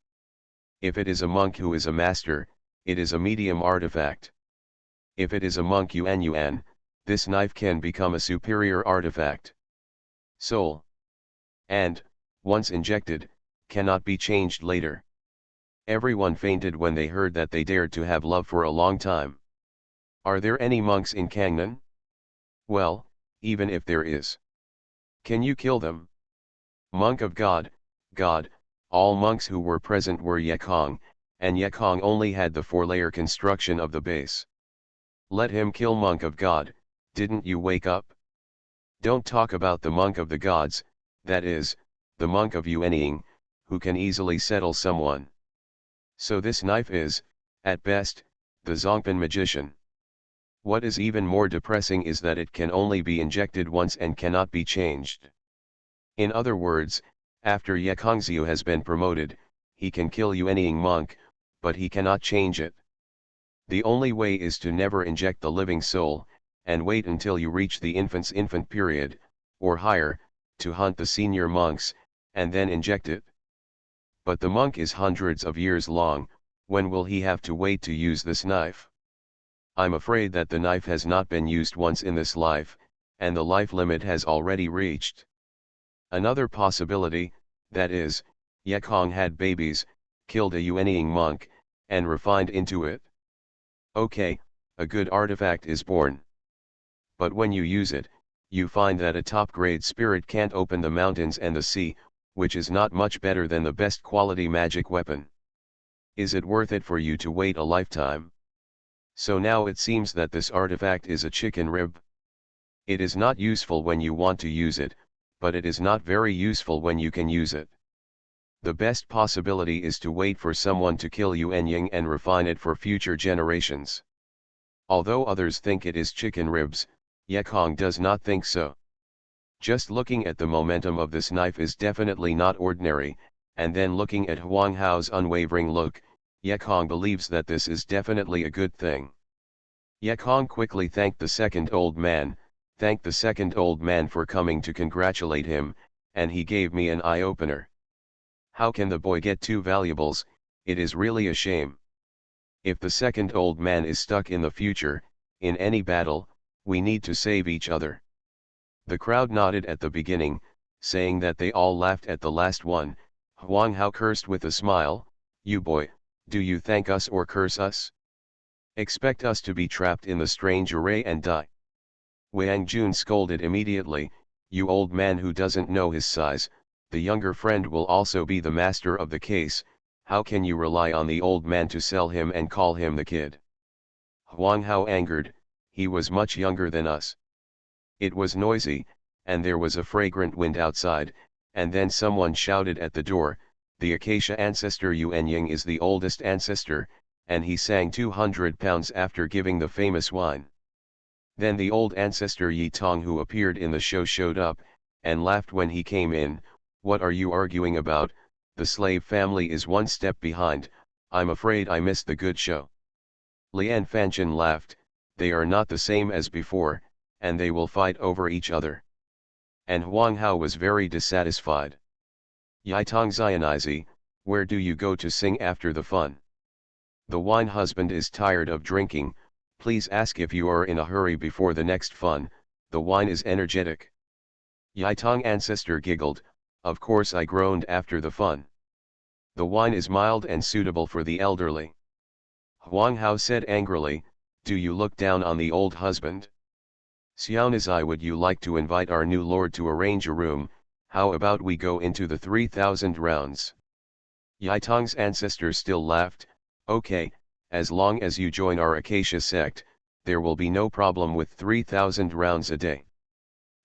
If it is a monk who is a master, it is a medium artifact. If it is a monk Yuan, this knife can become a superior artifact. Soul. And, once injected, cannot be changed later. Everyone fainted when they heard that they dared to have love for a long time. Are there any monks in Kangnan? Well, even if there is, can you kill them? Monk of God, God, all monks who were present were Yekong, and Yekong only had the 4-layer construction of the base. Let him kill monk of God, didn't you wake up? Don't talk about the monk of the gods, that is, the monk of Yuanying, who can easily settle someone. So this knife is, at best, the Zongpan magician. What is even more depressing is that it can only be injected once and cannot be changed. In other words, after Xianxia has been promoted, he can kill Yuanying monk, but he cannot change it. The only way is to never inject the living soul, and wait until you reach the infant's infant period, or higher, to hunt the senior monks, and then inject it. But the monk is hundreds of years long, when will he have to wait to use this knife? I'm afraid that the knife has not been used once in this life, and the life limit has already reached. Another possibility, that is, Yekong had babies, killed a Yuanying monk, and refined into it. Okay, a good artifact is born. But when you use it, you find that a top-grade spirit can't open the mountains and the sea, which is not much better than the best quality magic weapon. Is it worth it for you to wait a lifetime? So now it seems that this artifact is a chicken rib. It is not useful when you want to use it, but it is not very useful when you can use it. The best possibility is to wait for someone to kill Yuanying and refine it for future generations. Although others think it is chicken ribs, Yekong does not think so. Just looking at the momentum of this knife is definitely not ordinary, and then looking at Huang Hao's unwavering look, Yekong believes that this is definitely a good thing. Yekong quickly thanked the second old man for coming to congratulate him, and he gave me an eye-opener. How can the boy get two valuables? It is really a shame. If the second old man is stuck in the future, in any battle, we need to save each other. The crowd nodded at the beginning, saying that they all laughed at the last one. Huang Hao cursed with a smile, "You boy, do you thank us or curse us? Expect us to be trapped in the strange array and die?" Wang Jun scolded immediately, "You old man who doesn't know his size, the younger friend will also be the master of the case, how can you rely on the old man to sell him and call him the kid?" Huang Hao angered, "He was much younger than us." It was noisy, and there was a fragrant wind outside, and then someone shouted at the door, "The Acacia ancestor Yuanying is the oldest ancestor, and he sang 200 pounds after giving the famous wine." Then the old ancestor Yi Tong who appeared in the show showed up, and laughed when he came in. "What are you arguing about? The slave family is one step behind, I'm afraid I missed the good show." Lian Fanchen laughed, "They are not the same as before, and they will fight over each other." And Huang Hao was very dissatisfied. "Yitong Xianizi, where do you go to sing after the fun? The wine husband is tired of drinking, please ask if you are in a hurry before the next fun, the wine is energetic." Yitong ancestor giggled, "Of course I groaned after the fun. The wine is mild and suitable for the elderly." Huang Hao said angrily, "Do you look down on the old husband? Xianxia, would you like to invite our new lord to arrange a room? How about we go into the 3,000 rounds?" Yitong's ancestor still laughed, "Okay, as long as you join our Acacia sect, there will be no problem with 3,000 rounds a day."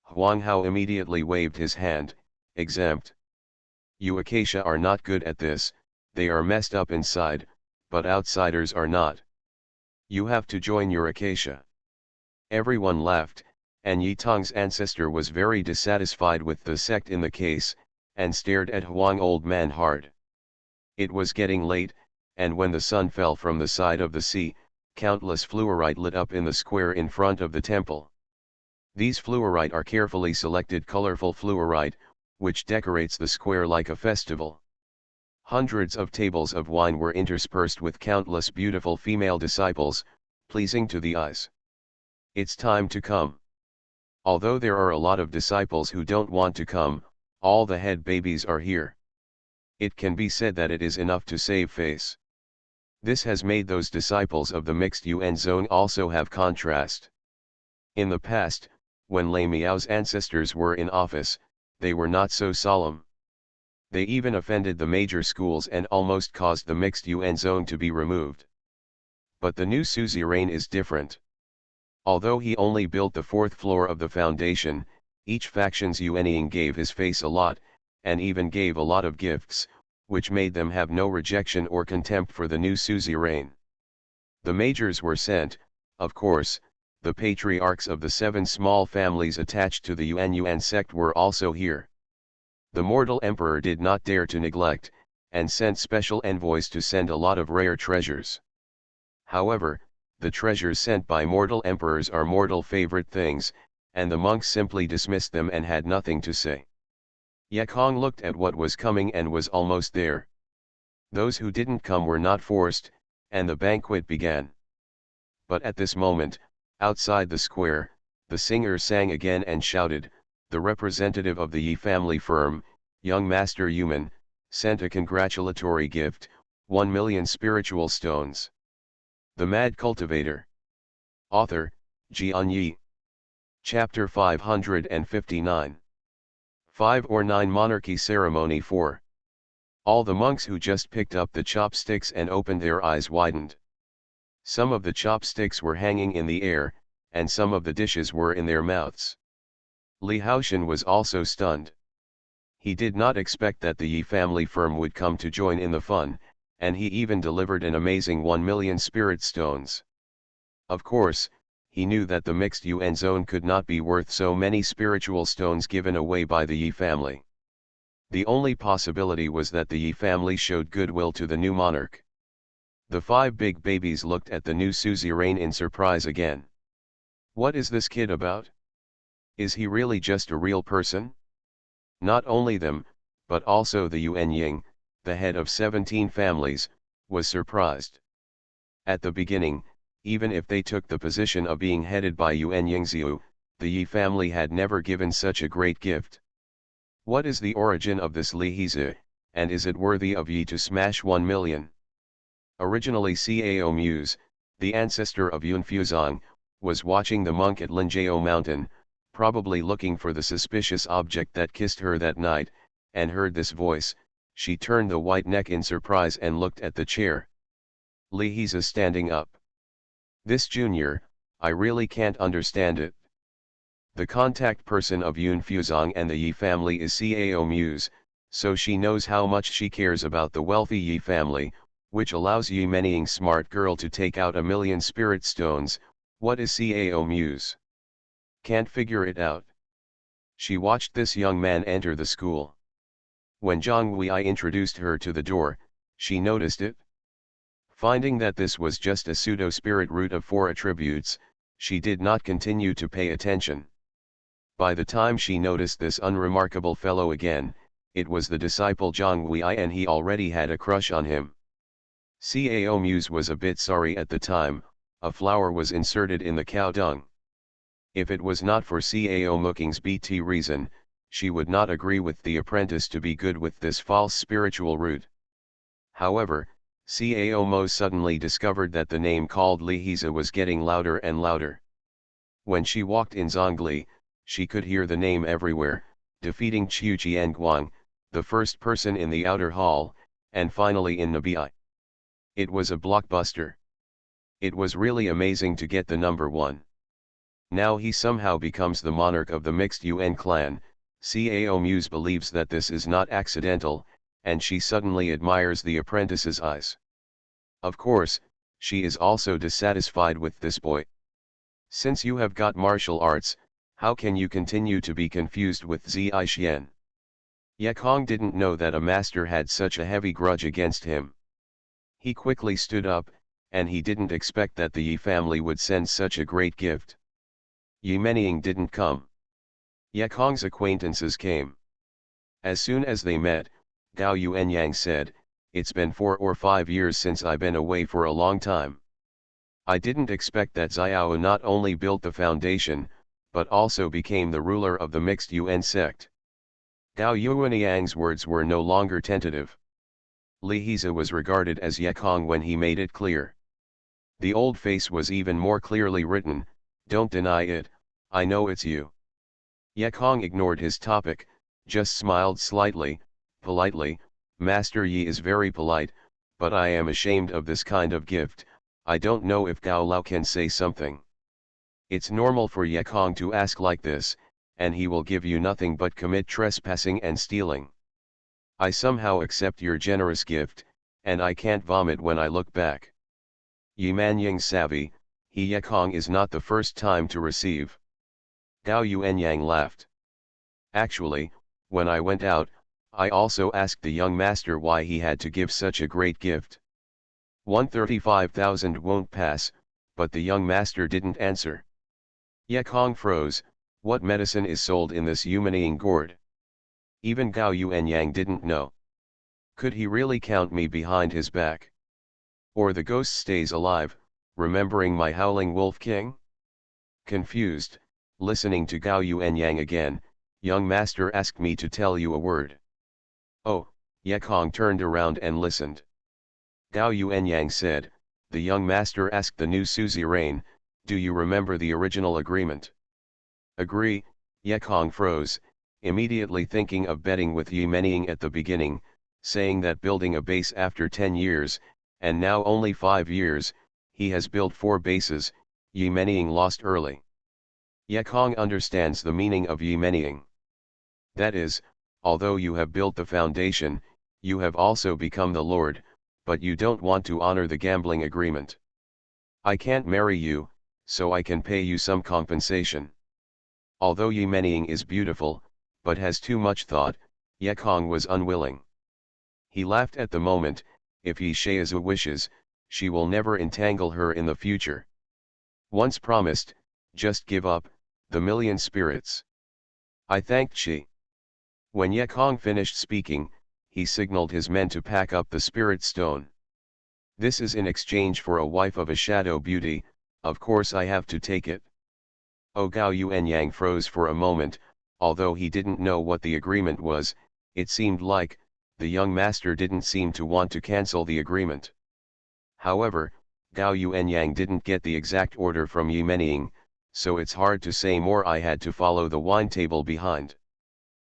Huang Hao immediately waved his hand, "Exempt. You Acacia are not good at this, they are messed up inside, but outsiders are not. You have to join your Acacia." Everyone laughed, and Yitong's ancestor was very dissatisfied with the sect in the case, and stared at Huang old man hard. It was getting late, and when the sun fell from the side of the sea, countless fluorite lit up in the square in front of the temple. These fluorite are carefully selected colorful fluorite, which decorates the square like a festival. Hundreds of tables of wine were interspersed with countless beautiful female disciples, pleasing to the eyes. It's time to come. Although there are a lot of disciples who don't want to come, all the head babies are here. It can be said that it is enough to save face. This has made those disciples of the mixed Yuan zone also have contrast. In the past, when Lei Miao's ancestors were in office, they were not so solemn. They even offended the major schools and almost caused the mixed Yuan zone to be removed. But the new suzerain is different. Although he only built the 4th floor of the foundation, each faction's Yuanying gave his face a lot, and even gave a lot of gifts, which made them have no rejection or contempt for the new suzerain. The majors were sent, of course, the patriarchs of the 7 small families attached to the Yuan sect were also here. The mortal emperor did not dare to neglect, and sent special envoys to send a lot of rare treasures. However, the treasures sent by mortal emperors are mortal favorite things, and the monks simply dismissed them and had nothing to say. Yekong looked at what was coming and was almost there. Those who didn't come were not forced, and the banquet began. But at this moment, outside the square, the singer sang again and shouted, "The representative of the Yi family firm, young Master Yuman, sent a congratulatory gift, 1 million spiritual stones." The Mad Cultivator. Author, Xianxia. Chapter 559. 5 or 9 Monarchy Ceremony 4. All the monks who just picked up the chopsticks and opened their eyes widened. Some of the chopsticks were hanging in the air, and some of the dishes were in their mouths. Li Haoshan was also stunned. He did not expect that the Yi family firm would come to join in the fun, and he even delivered an amazing 1 million spirit stones. Of course, he knew that the mixed Yuan zone could not be worth so many spiritual stones given away by the Yi family. The only possibility was that the Yi family showed goodwill to the new monarch. The 5 big babies looked at the new suzerain in surprise again. What is this kid about? Is he really just a real person? Not only them, but also the Yuan Ying, the head of 17 families, was surprised. At the beginning, even if they took the position of being headed by Yuan Yingziu, the Yi family had never given such a great gift. What is the origin of this Li Hizi, and is it worthy of Yi to smash 1 million? Originally Cao Muse, the ancestor of Yun Fuzong, was watching the monk at Linjiao Mountain, probably looking for the suspicious object that kissed her that night, and heard this voice. She turned the white neck in surprise and looked at the chair. Li Hizi standing up. This junior, I really can't understand it. The contact person of Yun Fuzong and the Yi family is Cao Muse, so she knows how much she cares about the wealthy Yi family, which allows Yi Menying smart girl to take out 1 million spirit stones. What is Cao Muse? Can't figure it out. She watched this young man enter the school. When Zhang Wei introduced her to the door, she noticed it. Finding that this was just a pseudo-spirit root of 4 attributes, she did not continue to pay attention. By the time she noticed this unremarkable fellow again, it was the disciple Zhang Wei and he already had a crush on him. Cao Muse was a bit sorry at the time. A flower was inserted in the cow dung. If it was not for Cao Mooking's BT reason, she would not agree with the apprentice to be good with this false spiritual root. However, Cao Mo suddenly discovered that the name called Li Hizi was getting louder and louder. When she walked in Zhongli, she could hear the name everywhere, defeating Qiu Jianguang, the first person in the outer hall, and finally in Nabi. It was a blockbuster. It was really amazing to get the number 1. Now he somehow becomes the monarch of the mixed Yuan clan. Cao Muse believes that this is not accidental, and she suddenly admires the apprentice's eyes. Of course, she is also dissatisfied with this boy. Since you have got martial arts, how can you continue to be confused with Zi Xian? Yekong didn't know that a master had such a heavy grudge against him. He quickly stood up, and he didn't expect that the Yi family would send such a great gift. Yi Menying didn't come. Yekong's acquaintances came. As soon as they met, Gao Yuanyang said, "It's been 4 or 5 years since I've been away for a long time. I didn't expect that Xiao not only built the foundation, but also became the ruler of the mixed Yuan sect." Gao Yuanyang's words were no longer tentative. Li Hizi was regarded as Yekong when he made it clear. The old face was even more clearly written, "Don't deny it, I know it's you." Yekong ignored his topic, just smiled slightly, politely. "Master Yi is very polite, but I am ashamed of this kind of gift. I don't know if Gao Lao can say something." It's normal for Yekong to ask like this, and he will give you nothing but commit trespassing and stealing. I somehow accept your generous gift, and I can't vomit when I look back. Yi Menying savvy, He Yekong is not the first time to receive. Gao Yuanyang laughed. Actually, when I went out, I also asked the young master why he had to give such a great gift. 135,000 won't pass, but the young master didn't answer. Yekong froze. What medicine is sold in this Yumening gourd? Even Gao Yuanyang didn't know. Could he really count me behind his back? Or the ghost stays alive, remembering my howling wolf king? Confused, listening to Gao Yuanyang again, young master asked me to tell you a word. Oh, Yekong turned around and listened. Gao Yuanyang said, the young master asked the new suzerain, do you remember the original agreement? Agree, Yekong froze, immediately thinking of betting with Yumening at the beginning, saying that building a base after 10 years, and now only 5 years, he has built 4 bases, Yumening lost early. Yekong understands the meaning of Yumening. That is, although you have built the foundation, you have also become the lord, but you don't want to honor the gambling agreement. I can't marry you, so I can pay you some compensation. Although Yumening is beautiful, but has too much thought, Yekong was unwilling. He laughed at the moment. If Xianxia wishes, she will never entangle her in the future. Once promised, just give up, the million spirits. I thanked she. When Yekong finished speaking, he signaled his men to pack up the spirit stone. This is in exchange for a wife of a shadow beauty, of course I have to take it. Oh, Gao Yuanyang froze for a moment, although he didn't know what the agreement was. It seemed like, the young master didn't seem to want to cancel the agreement. However, Gao Yuanyang didn't get the exact order from Yumening, so it's hard to say more. I had to follow the wine table behind.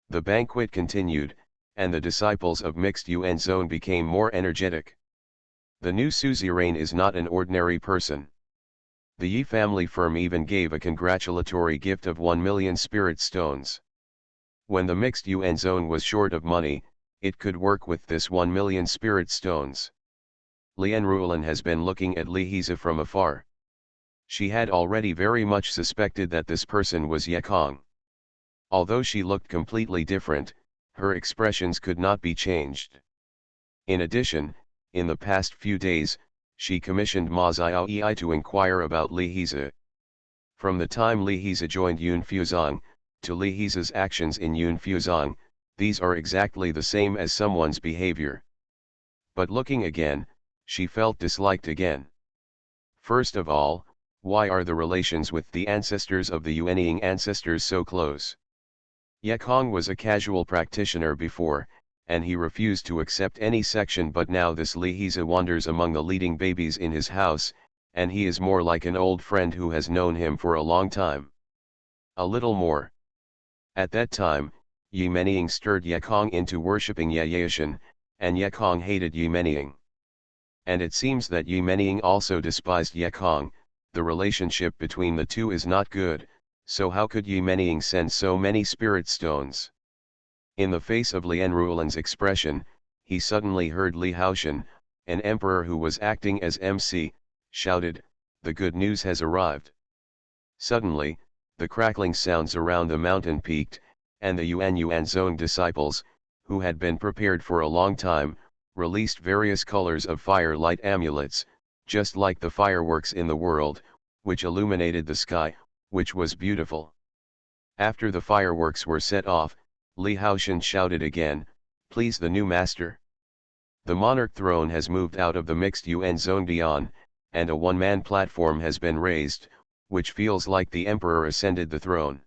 The banquet continued, and the disciples of Mixed Yuan Zone became more energetic. The new suzerain is not an ordinary person. The Yi family firm even gave a congratulatory gift of 1 million spirit stones. When the Mixed Yuan Zone was short of money, it could work with this 1 million spirit stones. Lian Ruolan has been looking at Li Heza from afar. She had already very much suspected that this person was Yekong. Although she looked completely different, her expressions could not be changed. In addition, in the past few days, she commissioned Ma Xiaoyi to inquire about Li Heza. From the time Li Heza joined Yunfuzong, to Li Heza's actions in Yunfuzong, these are exactly the same as someone's behavior. But looking again, she felt disliked again. First of all, why are the relations with the ancestors of the Yuanying ancestors so close? Yekong was a casual practitioner before, and he refused to accept any section, but now this Li Heza wanders among the leading babies in his house, and he is more like an old friend who has known him for a long time. A little more. At that time, Yumening stirred Yekong into worshipping Yayaishan, and Yekong hated Yumening. And it seems that Yumening also despised Yekong. The relationship between the two is not good, so how could Yumening send so many spirit stones? In the face of Lian Ruolan's expression, he suddenly heard Li Haoshan, an emperor who was acting as MC, shouted, "The good news has arrived." Suddenly, the crackling sounds around the mountain peaked, and the Yuan Zone disciples, who had been prepared for a long time, released various colors of fire-light amulets, just like the fireworks in the world, which illuminated the sky, which was beautiful. After the fireworks were set off, Li Haoshan shouted again, "Please the new master." The monarch throne has moved out of the Mixed Yuan Zone beyond, and a one-man platform has been raised, which feels like the emperor ascended the throne.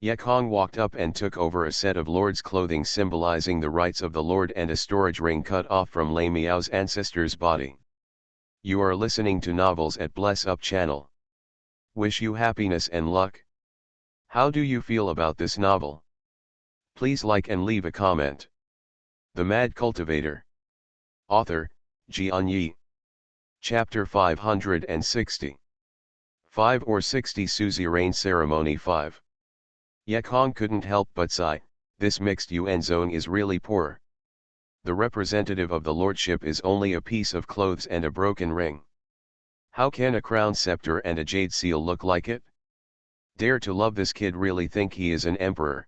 Yekong walked up and took over a set of lord's clothing symbolizing the rights of the lord and a storage ring cut off from Lei Miao's ancestor's body. You are listening to Novels at Bless Up channel. Wish you happiness and luck. How do you feel about this novel? Please like and leave a comment. The Mad Cultivator. Author, Xianxia. Chapter 560. 5 or 60 Suzerain Ceremony 5. Yekong couldn't help but sigh. This Mixed Yuan Zone is really poor. The representative of the lordship is only a piece of clothes and a broken ring. How can a crown scepter and a jade seal look like it? Dare to love this kid really think he is an emperor.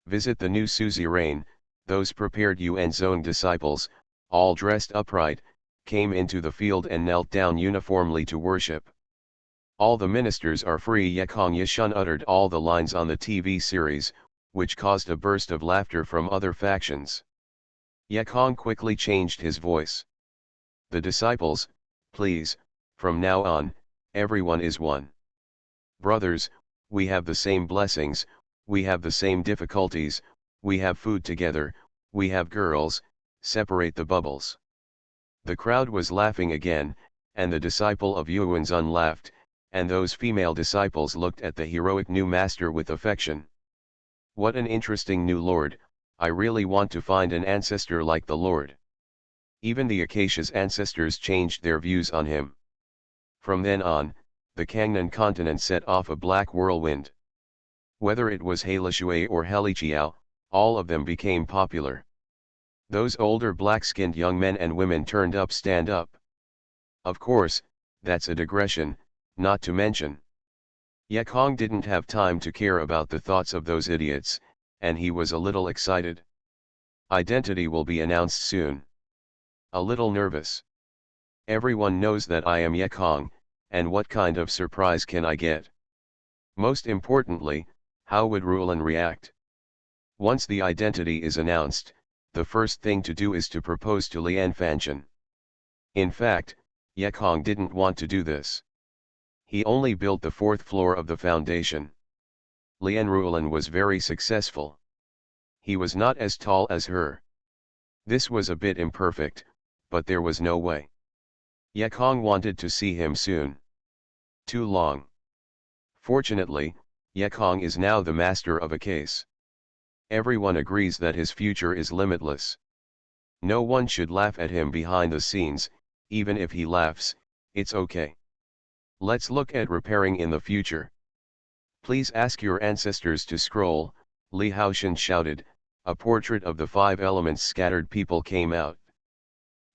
Visit the new suzerain. Those prepared Yuan Zong disciples, all dressed upright, came into the field and knelt down uniformly to worship. All the ministers are free. Yekong Yishun uttered all the lines on the TV series, which caused a burst of laughter from other factions. Yekong quickly changed his voice. The disciples, please, from now on, everyone is one. Brothers, we have the same blessings, we have the same difficulties, we have food together, we have girls, separate the bubbles. The crowd was laughing again, and the disciple of Yuanzun laughed, and those female disciples looked at the heroic new master with affection. What an interesting new lord, I really want to find an ancestor like the lord. Even the Acacia's ancestors changed their views on him. From then on, the Kangnan continent set off a black whirlwind. Whether it was Helishui or Helichiao, all of them became popular. Those older black-skinned young men and women turned up stand up. Of course, that's a digression, not to mention. Yekong didn't have time to care about the thoughts of those idiots, and he was a little excited. Identity will be announced soon. A little nervous. Everyone knows that I am Yekong, and what kind of surprise can I get? Most importantly, how would Rulan react? Once the identity is announced, the first thing to do is to propose to Lian Fanshan. In fact, Yekong didn't want to do this. He only built the fourth floor of the foundation. Lian Rulan was very successful. He was not as tall as her. This was a bit imperfect, but there was no way. Yekong wanted to see him soon. Too long. Fortunately, Yekong is now the master of a case. Everyone agrees that his future is limitless. No one should laugh at him behind the scenes, even if he laughs, it's okay. Let's look at repairing in the future. Please ask your ancestors to scroll, Li Haoshan shouted. A portrait of the 5 elements scattered people came out.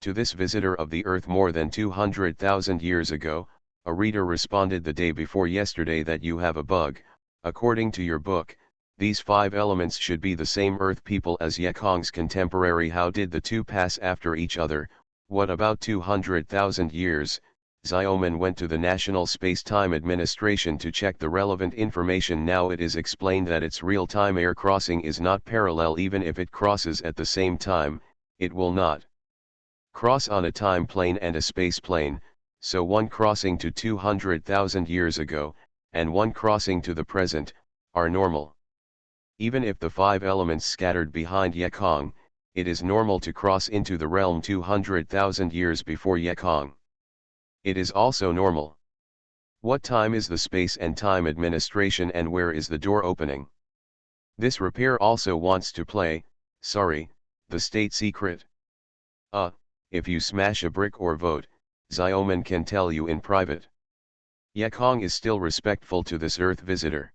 To this visitor of the earth more than 200,000 years ago, a reader responded the day before yesterday that you have a bug. According to your book, these 5 elements should be the same earth people as Yekong's contemporary. How did the two pass after each other? What about 200,000 years? Xiaoman went to the National Space-Time Administration to check the relevant information. Now it is explained that its real-time air crossing is not parallel. Even if it crosses at the same time, it will not cross on a time plane and a space plane, so one crossing to 200,000 years ago, and one crossing to the present, are normal. Even if the 5 elements scattered behind Yekong, it is normal to cross into the realm 200,000 years before Yekong. It is also normal. What time is the Space and Time Administration and where is the door opening? This repair also wants to play, sorry, the state secret. If you smash a brick or vote, Xiaoman can tell you in private. Yekong is still respectful to this earth visitor.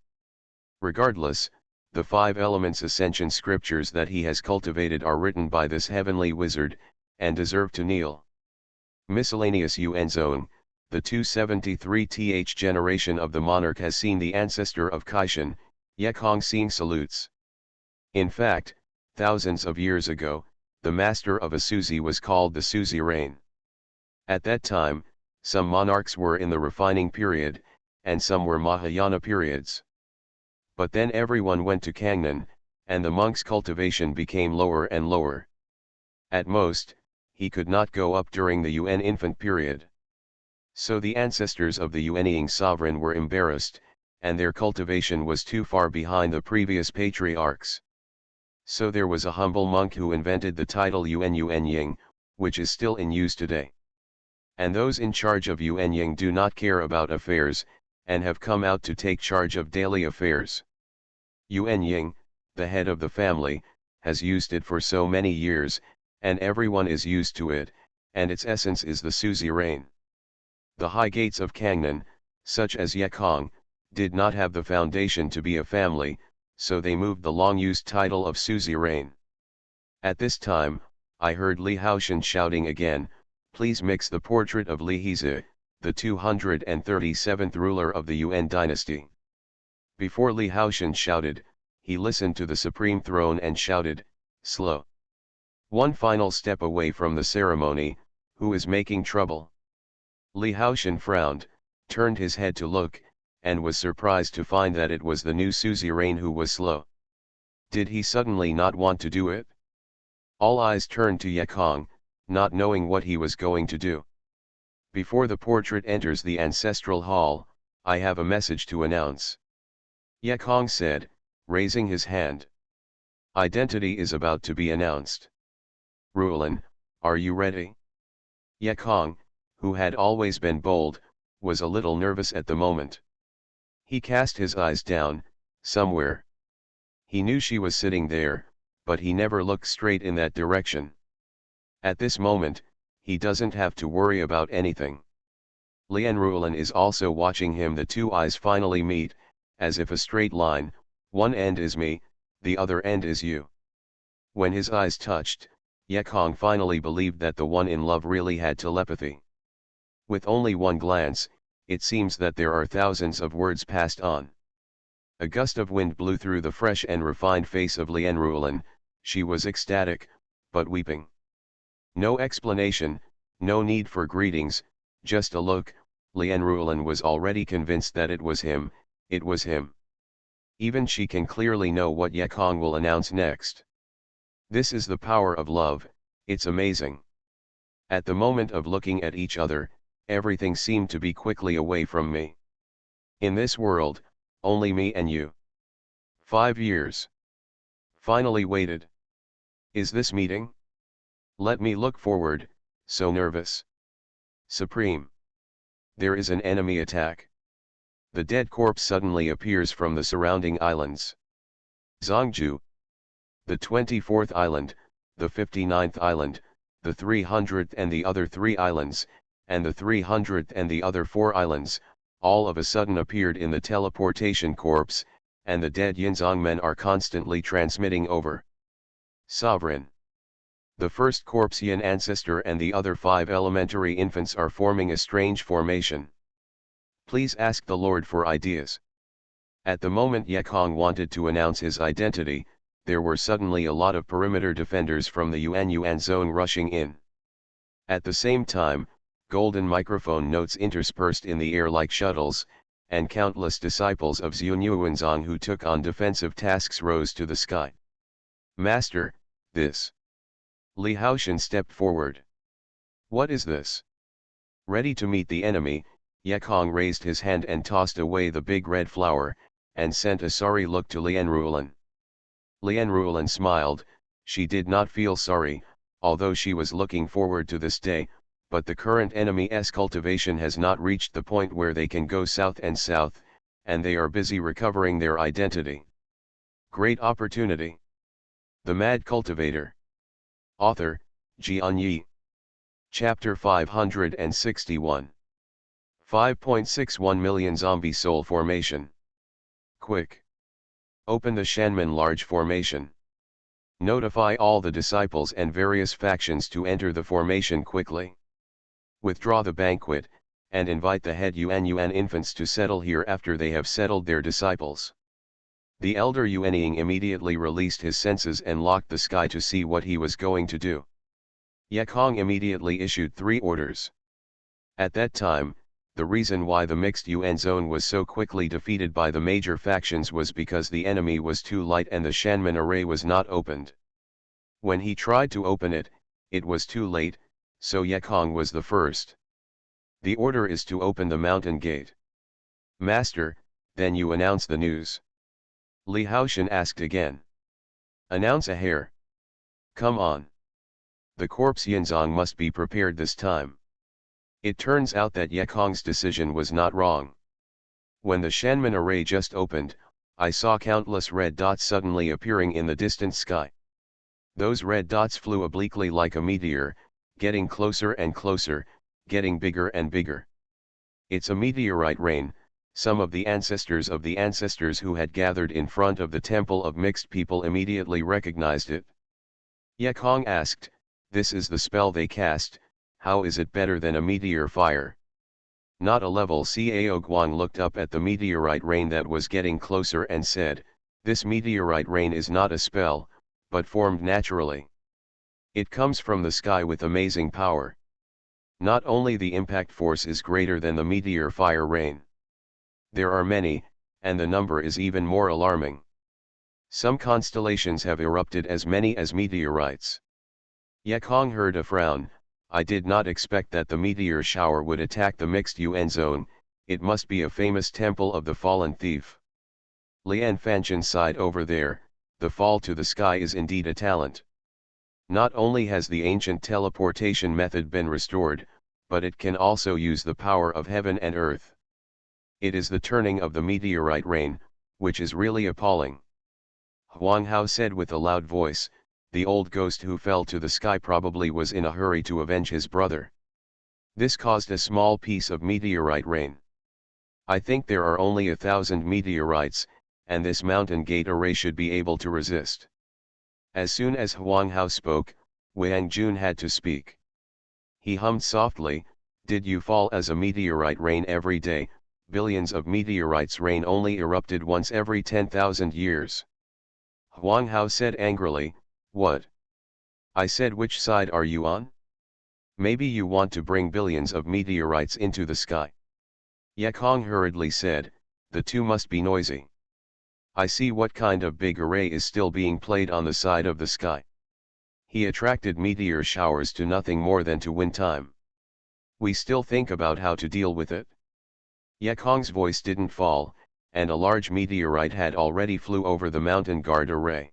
Regardless, the 5 elements ascension scriptures that he has cultivated are written by this heavenly wizard, and deserve to kneel. Miscellaneous Yuan Zone, the 273th generation of the monarch has seen the ancestor of Kaishan, Yekong seeing salutes. In fact, thousands of years ago, the master of a Suzi was called the suzerain. At that time, some monarchs were in the refining period, and some were Mahayana periods. But then everyone went to Kangnan, and the monk's cultivation became lower and lower. At most, he could not go up during the Yuan infant period. So the ancestors of the Yuanying sovereign were embarrassed, and their cultivation was too far behind the previous patriarchs. So there was a humble monk who invented the title Yuanying, which is still in use today. And those in charge of Yuanying do not care about affairs, and have come out to take charge of daily affairs. Yuanying, the head of the family, has used it for so many years, and everyone is used to it, and its essence is the suzerain. The high gates of Kangnan, such as Yekong, did not have the foundation to be a family, so they moved the long-used title of suzerain. At this time, I heard Li Haoshan shouting again, please mix the portrait of Li Hizi, the 237th ruler of the Yuan dynasty. Before Li Haoshan shouted, he listened to the supreme throne and shouted, "Slow. One final step away from the ceremony, who is making trouble?" Li Haoshan frowned, turned his head to look, and was surprised to find that it was the new suzerain who was slow. Did he suddenly not want to do it? All eyes turned to Yekong, not knowing what he was going to do. Before the portrait enters the ancestral hall, I have a message to announce. Yekong said, raising his hand. Identity is about to be announced. Rulan, are you ready? Yekong, who had always been bold, was a little nervous at the moment. He cast his eyes down, somewhere. He knew she was sitting there, but he never looked straight in that direction. At this moment, he doesn't have to worry about anything. Lian Rulan is also watching him. The two eyes finally meet, as if a straight line, one end is me, the other end is you. When his eyes touched, Yekong finally believed that the one in love really had telepathy. With only one glance, it seems that there are thousands of words passed on. A gust of wind blew through the fresh and refined face of Lian Rulan. She was ecstatic, but weeping. No explanation, no need for greetings, just a look. Lian Rulan was already convinced that it was him, it was him. Even she can clearly know what Yekong will announce next. This is the power of love, it's amazing. At the moment of looking at each other, everything seemed to be quickly away from me. In this world, only me and you. 5 years. Finally waited. Is this meeting? Let me look forward, so nervous. Supreme. There is an enemy attack. The dead corpse suddenly appears from the surrounding islands. Zhongju. The 24th island, the 59th island, the 300th and the other 3 islands, and the 300th and the other 4 islands, all of a sudden appeared in the teleportation corpse, and the dead Yinzong men are constantly transmitting over. Sovereign. The first corpse Yin ancestor and the other 5 elementary infants are forming a strange formation. Please ask the Lord for ideas. At the moment Yekong wanted to announce his identity, there were suddenly a lot of perimeter defenders from the Yuan zone rushing in. At the same time, golden microphone notes interspersed in the air like shuttles, and countless disciples of Xuanyuanzong who took on defensive tasks rose to the sky. Master, this. Li Haoshan stepped forward. What is this? Ready to meet the enemy, Yekong raised his hand and tossed away the big red flower, and sent a sorry look to Lian Rulan. Lian Rulan smiled. She did not feel sorry, although she was looking forward to this day, but the current enemy's cultivation has not reached the point where they can go south, and they are busy recovering their identity. Great opportunity. The Mad Cultivator. Author, Xianxia. Chapter 561. 5.61 million zombie soul formation. Quick. Open the Shanman large formation. Notify all the disciples and various factions to enter the formation quickly. Withdraw the banquet, and invite the head Yuan infants to settle here after they have settled their disciples. The elder Yuanying immediately released his senses and locked the sky to see what he was going to do. Yekong immediately issued 3 orders. At that time, the reason why the mixed Yuan zone was so quickly defeated by the major factions was because the enemy was too light and the Shanman array was not opened. When he tried to open it, it was too late, so Yekong was the first. The order is to open the mountain gate. Master, then you announce the news. Li Haoshan asked again. Announce a hare. Come on. The corpse Yinzong must be prepared this time. It turns out that Yekong's decision was not wrong. When the Shanman array just opened, I saw countless red dots suddenly appearing in the distant sky. Those red dots flew obliquely like a meteor, getting closer and closer, getting bigger and bigger. It's a meteorite rain. Some of the ancestors who had gathered in front of the temple of mixed people immediately recognized it. Yekong asked, this is the spell they cast, how is it better than a meteor fire? Not a level. Cao Guang looked up at the meteorite rain that was getting closer and said, "This meteorite rain is not a spell, but formed naturally. It comes from the sky with amazing power. Not only the impact force is greater than the meteor fire rain. There are many, and the number is even more alarming. Some constellations have erupted as many as meteorites." Yekong heard a frown. "I did not expect that the meteor shower would attack the mixed UN zone. It must be a famous temple of the fallen thief." Lian Fanchen sighed. "Over there, the fall to the sky is indeed a talent. Not only has the ancient teleportation method been restored, but it can also use the power of heaven and earth. It is the turning of the meteorite rain, which is really appalling." Huang Hao said with a loud voice, "The old ghost who fell to the sky probably was in a hurry to avenge his brother. This caused a small piece of meteorite rain. I think there are only 1,000 meteorites, and this mountain gate array should be able to resist." As soon as Huang Hao spoke, Wang Jun had to speak. He hummed softly, "Did you fall as a meteorite rain every day? Billions of meteorites rain only erupted once every 10,000 years. Huang Hao said angrily, "What? I said, which side are you on? Maybe you want to bring billions of meteorites into the sky." Yekong hurriedly said, "The two must be noisy. I see what kind of big array is still being played on the side of the sky. He attracted meteor showers to nothing more than to win time. We still think about how to deal with it." Yekong's voice didn't fall, and a large meteorite had already flew over the mountain guard array.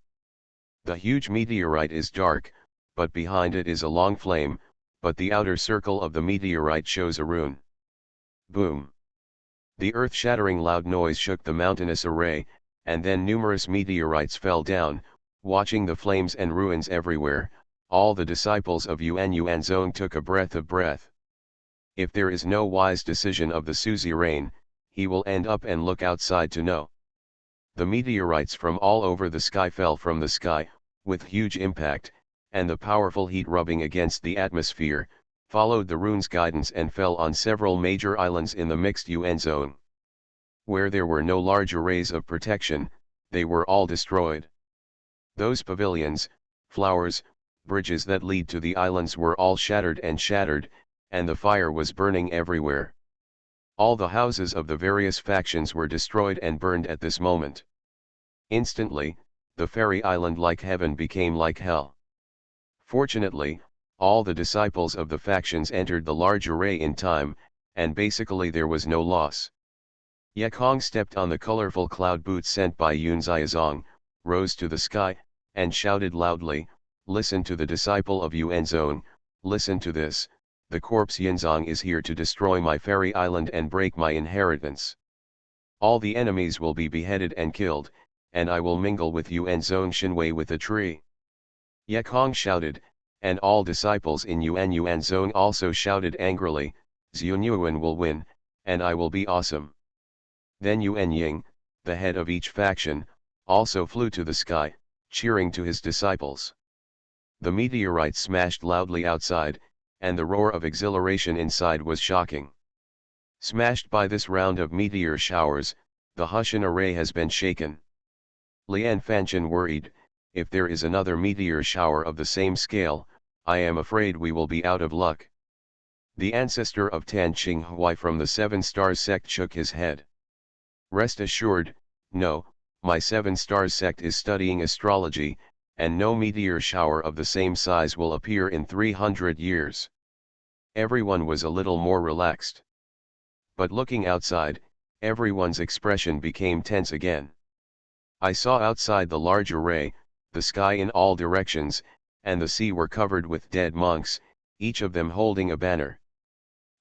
The huge meteorite is dark, but behind it is a long flame, but the outer circle of the meteorite shows a rune. Boom! The earth-shattering loud noise shook the mountainous array, and then numerous meteorites fell down, watching the flames and ruins everywhere. All the disciples of Yuan Zong took a breath of breath. If there is no wise decision of the suzerain, he will end up and look outside to know. The meteorites from all over the sky fell from the sky, with huge impact, and the powerful heat rubbing against the atmosphere, followed the rune's guidance and fell on several major islands in the mixed UN zone. Where there were no large arrays of protection, they were all destroyed. Those pavilions, flowers, bridges that lead to the islands were all shattered, and the fire was burning everywhere. All the houses of the various factions were destroyed and burned at this moment. Instantly, the fairy island like heaven became like hell. Fortunately, all the disciples of the factions entered the large array in time, and basically there was no loss. Yekong stepped on the colorful cloud boots sent by Yun Xiaozong, rose to the sky, and shouted loudly, "Listen to the disciple of Yuan Zong, listen to this. The corpse Yunzong is here to destroy my fairy island and break my inheritance. All the enemies will be beheaded and killed, and I will mingle with Yuan Zong Shinwei with a tree." Yekong shouted, and all disciples in Yuan Zong also shouted angrily, "Xuanyuan will win, and I will be awesome." Then Yuan Ying, the head of each faction, also flew to the sky, cheering to his disciples. The meteorites smashed loudly outside, and the roar of exhilaration inside was shocking. Smashed by this round of meteor showers, the Hushan array has been shaken. Lian Fanchen worried, "If there is another meteor shower of the same scale, I am afraid we will be out of luck." The ancestor of Tan Qinghui from the Seven Stars sect shook his head. "Rest assured, no, my Seven Stars sect is studying astrology, and no meteor shower of the same size will appear in 300 years. Everyone was a little more relaxed. But looking outside, everyone's expression became tense again. I saw outside the large array, the sky in all directions, and the sea were covered with dead monks, each of them holding a banner.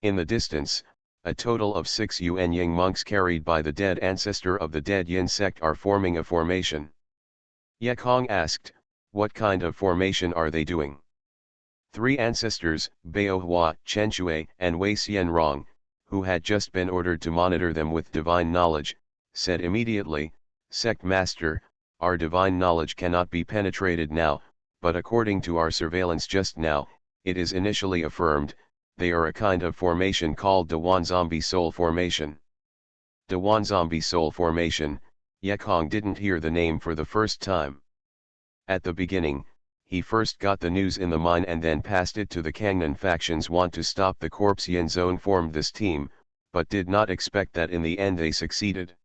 In the distance, a total of 6 Yuan Ying monks carried by the dead ancestor of the dead Yin sect are forming a formation." Yekong asked, "What kind of formation are they doing?" 3 ancestors, Baohua, Chen Shui, and Wei Xianrong, who had just been ordered to monitor them with divine knowledge, said immediately, "Sect Master, our divine knowledge cannot be penetrated now, but according to our surveillance just now, it is initially affirmed, they are a kind of formation called Zombie Soul Formation. Zombie Soul Formation, Yekong didn't hear the name for the first time. At the beginning, he first got the news in the mine and then passed it to the Kangnan factions want to stop the corpse. Zone formed this team, but did not expect that in the end they succeeded.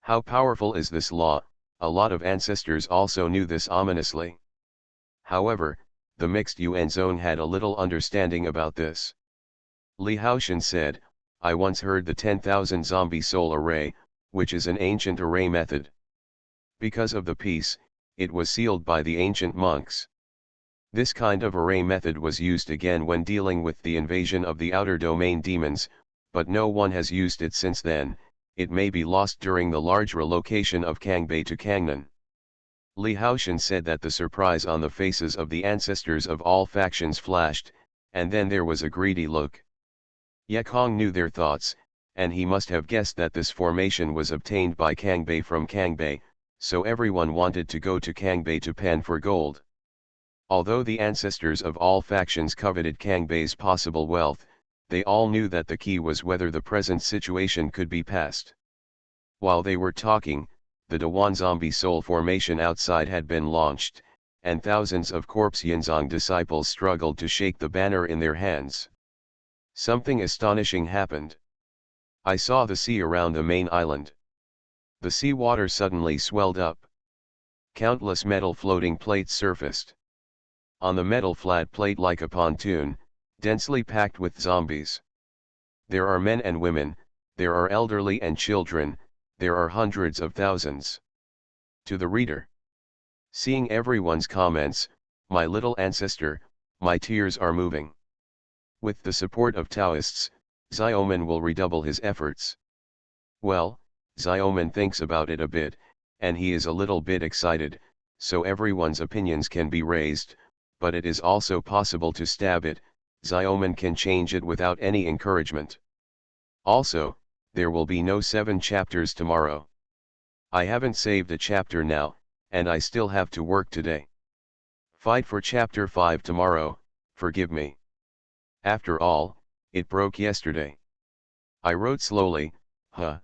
How powerful is this law? A lot of ancestors also knew this ominously. However, the mixed UN zone had a little understanding about this. Li Haoshan said, I once heard the 10,000 zombie soul array, which is an ancient array method. Because of the peace, it was sealed by the ancient monks. This kind of array method was used again when dealing with the invasion of the outer domain demons, but no one has used it since then. It may be lost during the large relocation of Kangbei to Kangnan. Li Haoshan said that the surprise on the faces of the ancestors of all factions flashed, and then there was a greedy look. Yekong knew their thoughts, and he must have guessed that this formation was obtained by Kangbei from Kangbei, so everyone wanted to go to Kangbei to pan for gold. Although the ancestors of all factions coveted Kangbei's possible wealth, they all knew that the key was whether the present situation could be passed. While they were talking, the Dawan Zombie Soul Formation outside had been launched, and thousands of Corpse Yinzong disciples struggled to shake the banner in their hands. Something astonishing happened. I saw the sea around the main island. The sea water suddenly swelled up. Countless metal floating plates surfaced. On the metal flat plate like a pontoon, densely packed with zombies. There are men and women, there are elderly and children, there are hundreds of thousands. To the reader. Seeing everyone's comments, my little ancestor, my tears are moving. With the support of Taoists, Xiaoman will redouble his efforts. Well, Xiaoman thinks about it a bit, and he is a little bit excited, so everyone's opinions can be raised, but it is also possible to stab it. Xiaoman can change it without any encouragement. Also, there will be no 7 chapters tomorrow. I haven't saved a chapter now, and I still have to work today. Fight for chapter 5 tomorrow, forgive me. After all, it broke yesterday. I wrote slowly, huh.